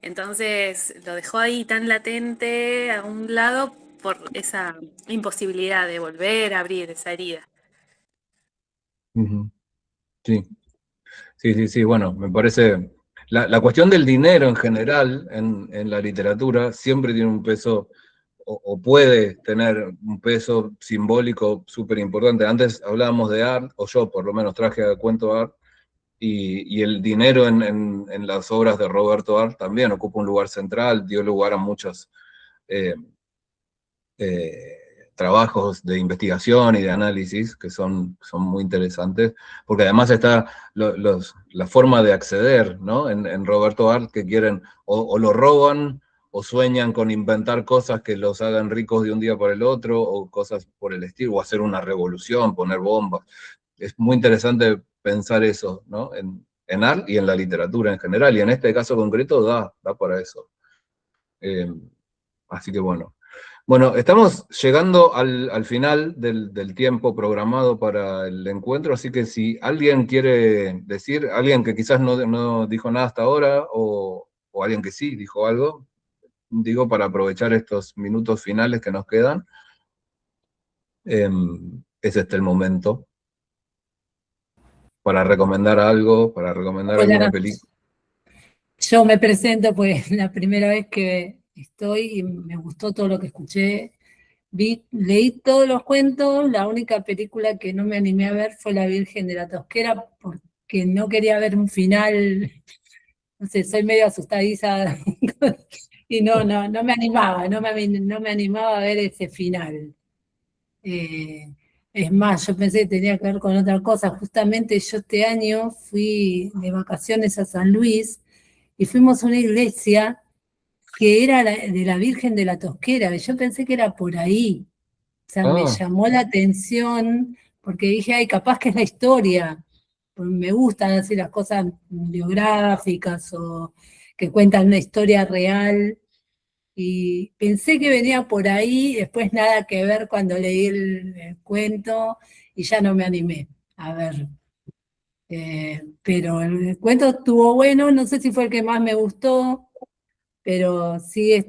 Entonces lo dejó ahí tan latente a un lado por esa imposibilidad de volver a abrir esa herida. Sí, sí, sí, sí, bueno, me parece... La cuestión del dinero en general en la literatura siempre tiene un peso, o puede tener un peso simbólico súper importante. Antes hablábamos de art, o yo por lo menos traje a cuento art, y el dinero en las obras de Roberto Art también ocupa un lugar central, dio lugar a muchos trabajos de investigación y de análisis que son muy interesantes, porque además está la forma de acceder, ¿no? En Roberto Art, que quieren o lo roban o sueñan con inventar cosas que los hagan ricos de un día para el otro, o cosas por el estilo, o hacer una revolución, poner bombas. Es muy interesante pensar eso, ¿no? En arte y en la literatura en general, y en este caso concreto da para eso. Así que bueno. Bueno, estamos llegando al final del tiempo programado para el encuentro, así que si alguien quiere decir, alguien que quizás no dijo nada hasta ahora, o alguien que sí dijo algo, digo, para aprovechar estos minutos finales que nos quedan, es este el momento para recomendar algo, para recomendar alguna película. Yo me presento, pues la primera vez que estoy y me gustó todo lo que escuché. Leí todos los cuentos, la única película que no me animé a ver fue La Virgen de la Tosquera, porque no quería ver un final, no sé, soy medio asustadiza, y no me animaba, no me animaba a ver ese final. Es más, yo pensé que tenía que ver con otra cosa. Justamente yo este año fui de vacaciones a San Luis, y fuimos a una iglesia que era de la Virgen de la Tosquera, y yo pensé que era por ahí. O sea, me llamó la atención, porque dije, ay, capaz que es la historia. Porque me gustan así las cosas biográficas o que cuentan una historia real. Y pensé que venía por ahí, después nada que ver cuando leí el cuento, y ya no me animé a ver. Pero el cuento estuvo bueno, no sé si fue el que más me gustó, pero sí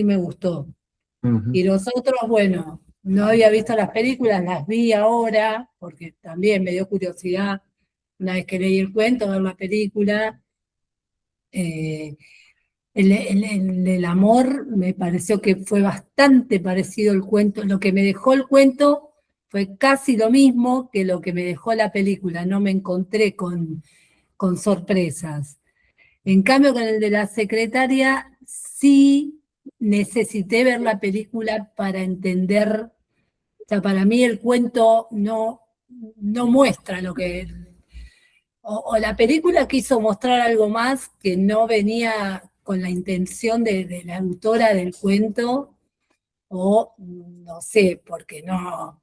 me gustó. Y los otros, bueno, no había visto las películas, las vi ahora, porque también me dio curiosidad, una vez que leí el cuento, ver la película. El amor me pareció que fue bastante parecido al cuento. Lo que me dejó el cuento fue casi lo mismo que lo que me dejó la película. No me encontré con sorpresas. En cambio, con el de la secretaria, sí necesité ver la película para entender. O sea, para mí el cuento no muestra lo que... O la película quiso mostrar algo más que no venía con la intención de la autora del cuento, o no sé, porque no...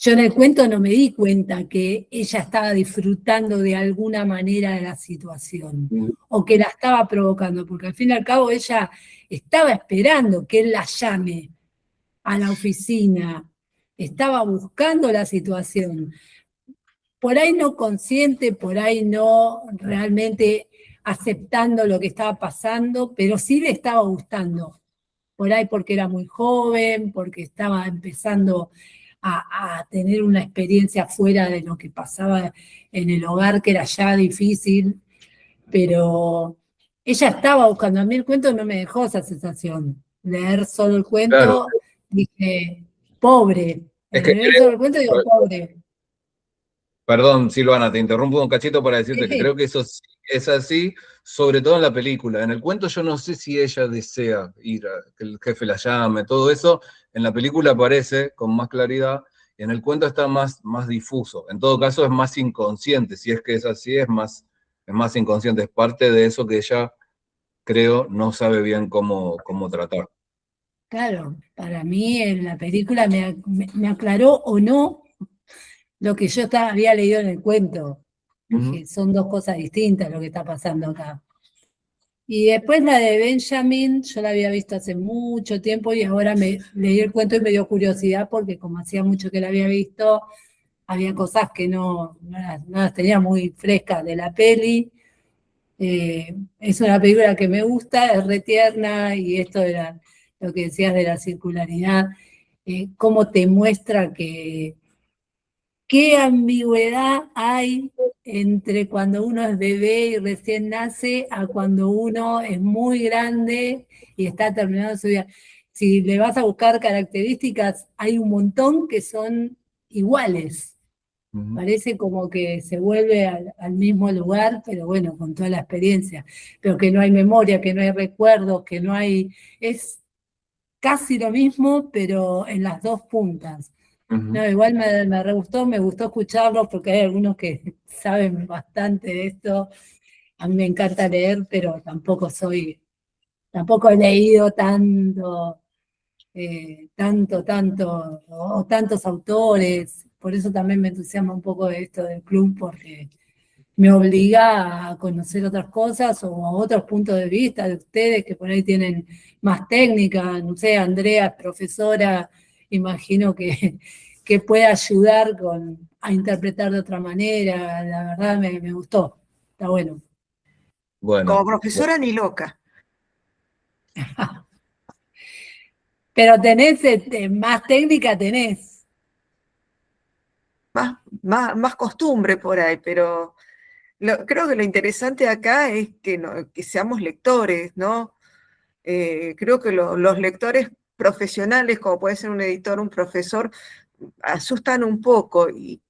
Yo en el cuento no me di cuenta que ella estaba disfrutando de alguna manera de la situación, o que la estaba provocando, porque al fin y al cabo ella estaba esperando que él la llame a la oficina, estaba buscando la situación. Por ahí no consciente, por ahí no realmente aceptando lo que estaba pasando, pero sí le estaba gustando. Por ahí porque era muy joven, porque estaba empezando a tener una experiencia fuera de lo que pasaba en el hogar, que era ya difícil, pero ella estaba buscando. A mí el cuento no me dejó esa sensación. Leer solo el cuento, Claro. dije, pobre. Es El que universo del cuento digo pobre. Perdón, Silvana, te interrumpo un cachito para decirte que creo que eso sí es así, sobre todo en la película. En el cuento yo no sé si ella desea ir a que el jefe la llame, todo eso. En la película aparece con más claridad, y en el cuento está más difuso. En todo caso es más inconsciente, si es que es así, es más inconsciente. Es parte de eso que ella, creo, no sabe bien cómo tratar. Claro, para mí en la película me aclaró o no lo que yo había leído en el cuento. Que son dos cosas distintas lo que está pasando acá. Y después la de Benjamin, yo la había visto hace mucho tiempo y ahora me leí el cuento y me dio curiosidad porque como hacía mucho que la había visto, había cosas que no las tenía muy frescas de la peli. Es una película que me gusta, es re tierna y esto de lo que decías de la circularidad, cómo te muestra qué ambigüedad hay entre cuando uno es bebé y recién nace a cuando uno es muy grande y está terminando su vida. Si le vas a buscar características, hay un montón que son iguales. Parece como que se vuelve al mismo lugar, pero bueno, con toda la experiencia. Pero que no hay memoria, que no hay recuerdos, que no hay... Es casi lo mismo, pero en las dos puntas. No, igual me re gustó, me gustó escucharlo porque hay algunos que saben bastante de esto. A mí me encanta leer, pero tampoco he leído tanto, o tantos autores. Por eso también me entusiasma un poco de esto del club, porque me obliga a conocer otras cosas o a otros puntos de vista de ustedes que por ahí tienen más técnica. No sé, Andrea es profesora, imagino que puede ayudar a interpretar de otra manera. La verdad me gustó, está bueno. Bueno. Como profesora ni loca. Pero tenés, más técnica tenés. Más costumbre por ahí, pero creo que lo interesante acá es que seamos lectores, ¿no? Creo que los lectores profesionales, como puede ser un editor, un profesor, asustan un poco y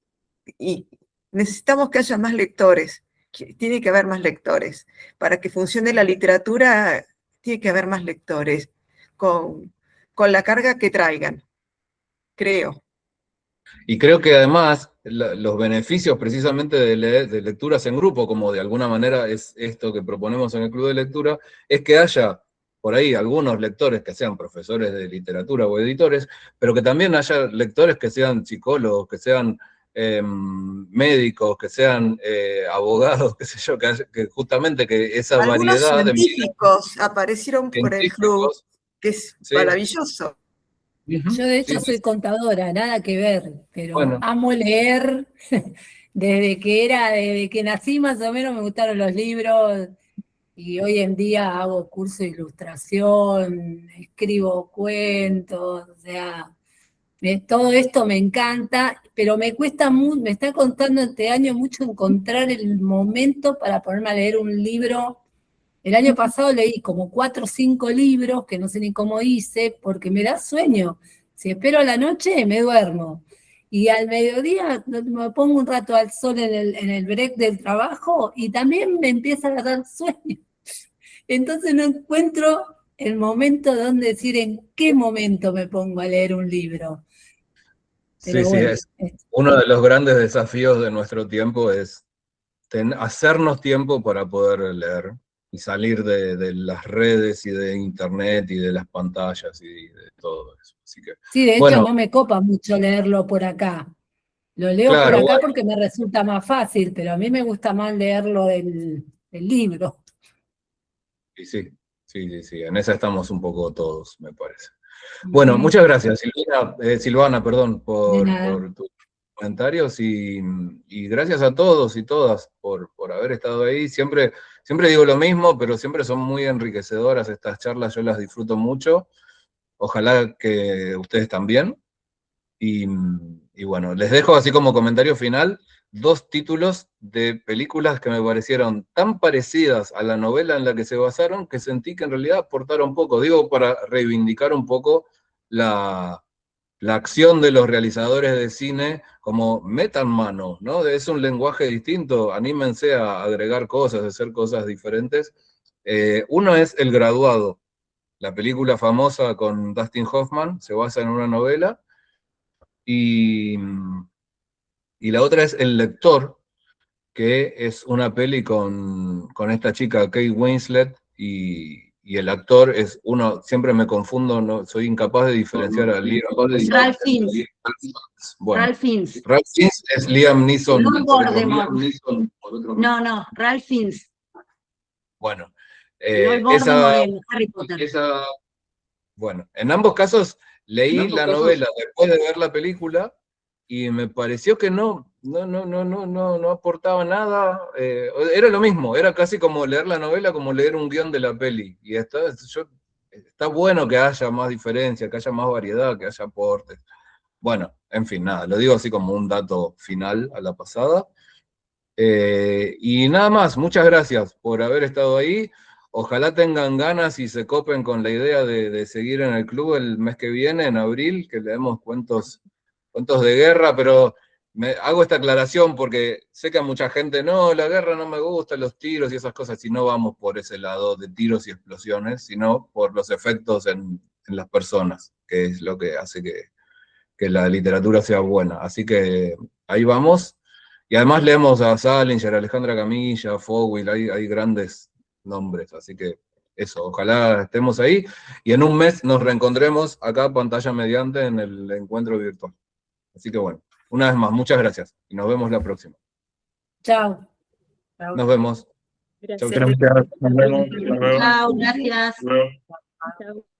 necesitamos que haya más lectores. Tiene que haber más lectores. Para que funcione la literatura, tiene que haber más lectores con la carga que traigan, creo. Y creo que además los beneficios precisamente de lecturas en grupo, como de alguna manera es esto que proponemos en el Club de Lectura, es que haya por ahí algunos lectores que sean profesores de literatura o editores, pero que también haya lectores que sean psicólogos, que sean médicos, que sean abogados, qué sé yo, que justamente que esa Algunos variedad de científicos aparecieron por el club, que es maravilloso. Yo de hecho soy contadora, nada que ver, pero bueno, amo leer. Desde que nací más o menos me gustaron los libros y hoy en día hago curso de ilustración, escribo cuentos, o sea, todo esto me encanta, pero me cuesta mucho, me está costando este año mucho encontrar el momento para ponerme a leer un libro. El año pasado leí como 4 o 5 libros, que no sé ni cómo hice, porque me da sueño. Si espero a la noche, me duermo. Y al mediodía me pongo un rato al sol en el break del trabajo y también me empieza a dar sueño. Entonces no encuentro el momento donde decir en qué momento me pongo a leer un libro. Pero sí, bueno, es uno de los grandes desafíos de nuestro tiempo es hacernos tiempo para poder leer y salir de las redes y de internet y de las pantallas y de todo eso. Así que, sí, de hecho bueno, no me copa mucho leerlo por acá. Lo leo claro, por acá bueno, porque me resulta más fácil, pero a mí me gusta más leerlo del libro. y sí, en esa estamos un poco todos, me parece. Bueno, muchas gracias, Silvana, perdón, De nada. por tus comentarios y gracias a todos y todas por haber estado ahí. Siempre digo lo mismo, pero siempre son muy enriquecedoras estas charlas, yo las disfruto mucho. Ojalá que ustedes también. Y bueno, les dejo así como comentario final 2 títulos de películas que me parecieron tan parecidas a la novela en la que se basaron que sentí que en realidad aportaron poco. Digo, para reivindicar un poco la la acción de los realizadores de cine, como metan mano, ¿no? Es un lenguaje distinto, anímense a agregar cosas, a hacer cosas diferentes. Uno es El Graduado, la película famosa con Dustin Hoffman, se basa en una novela, y la otra es El Lector, que es una peli con esta chica Kate Winslet, y el actor es uno, siempre me confundo, no, soy incapaz de diferenciar a Liam. Ralph Fiennes. Bueno, Ralph Fiennes. Ralph Fiennes es Liam Neeson. No Voldemort. No, Ralph Fiennes. Bueno, No Voldemort en Harry Potter. Bueno, en ambos casos leí la novela después de ver la película y me pareció que no aportaba nada. Era lo mismo, era casi como leer la novela, como leer un guión de la peli. Y está bueno que haya más diferencia, que haya más variedad, que haya aportes. Bueno, en fin, nada, lo digo así como un dato final a la pasada. Y nada más, muchas gracias por haber estado ahí. Ojalá tengan ganas y se copen con la idea de seguir en el club el mes que viene, en abril, que leemos cuentos de guerra, pero hago esta aclaración porque sé que a mucha gente, no, la guerra no me gusta, los tiros y esas cosas, y no vamos por ese lado de tiros y explosiones, sino por los efectos en las personas, que es lo que hace que la literatura sea buena. Así que ahí vamos. Y además leemos a Salinger, a Alejandra Camilla, a Fowell, hay grandes nombres, así que eso, ojalá estemos ahí, y en un mes nos reencontremos acá, pantalla mediante, en el encuentro virtual. Así que bueno, una vez más, muchas gracias, y nos vemos la próxima. Chao. Nos vemos. Gracias. Chau, chau. Gracias. Nos vemos. Hasta luego. Chao, gracias. Hasta luego. Chao.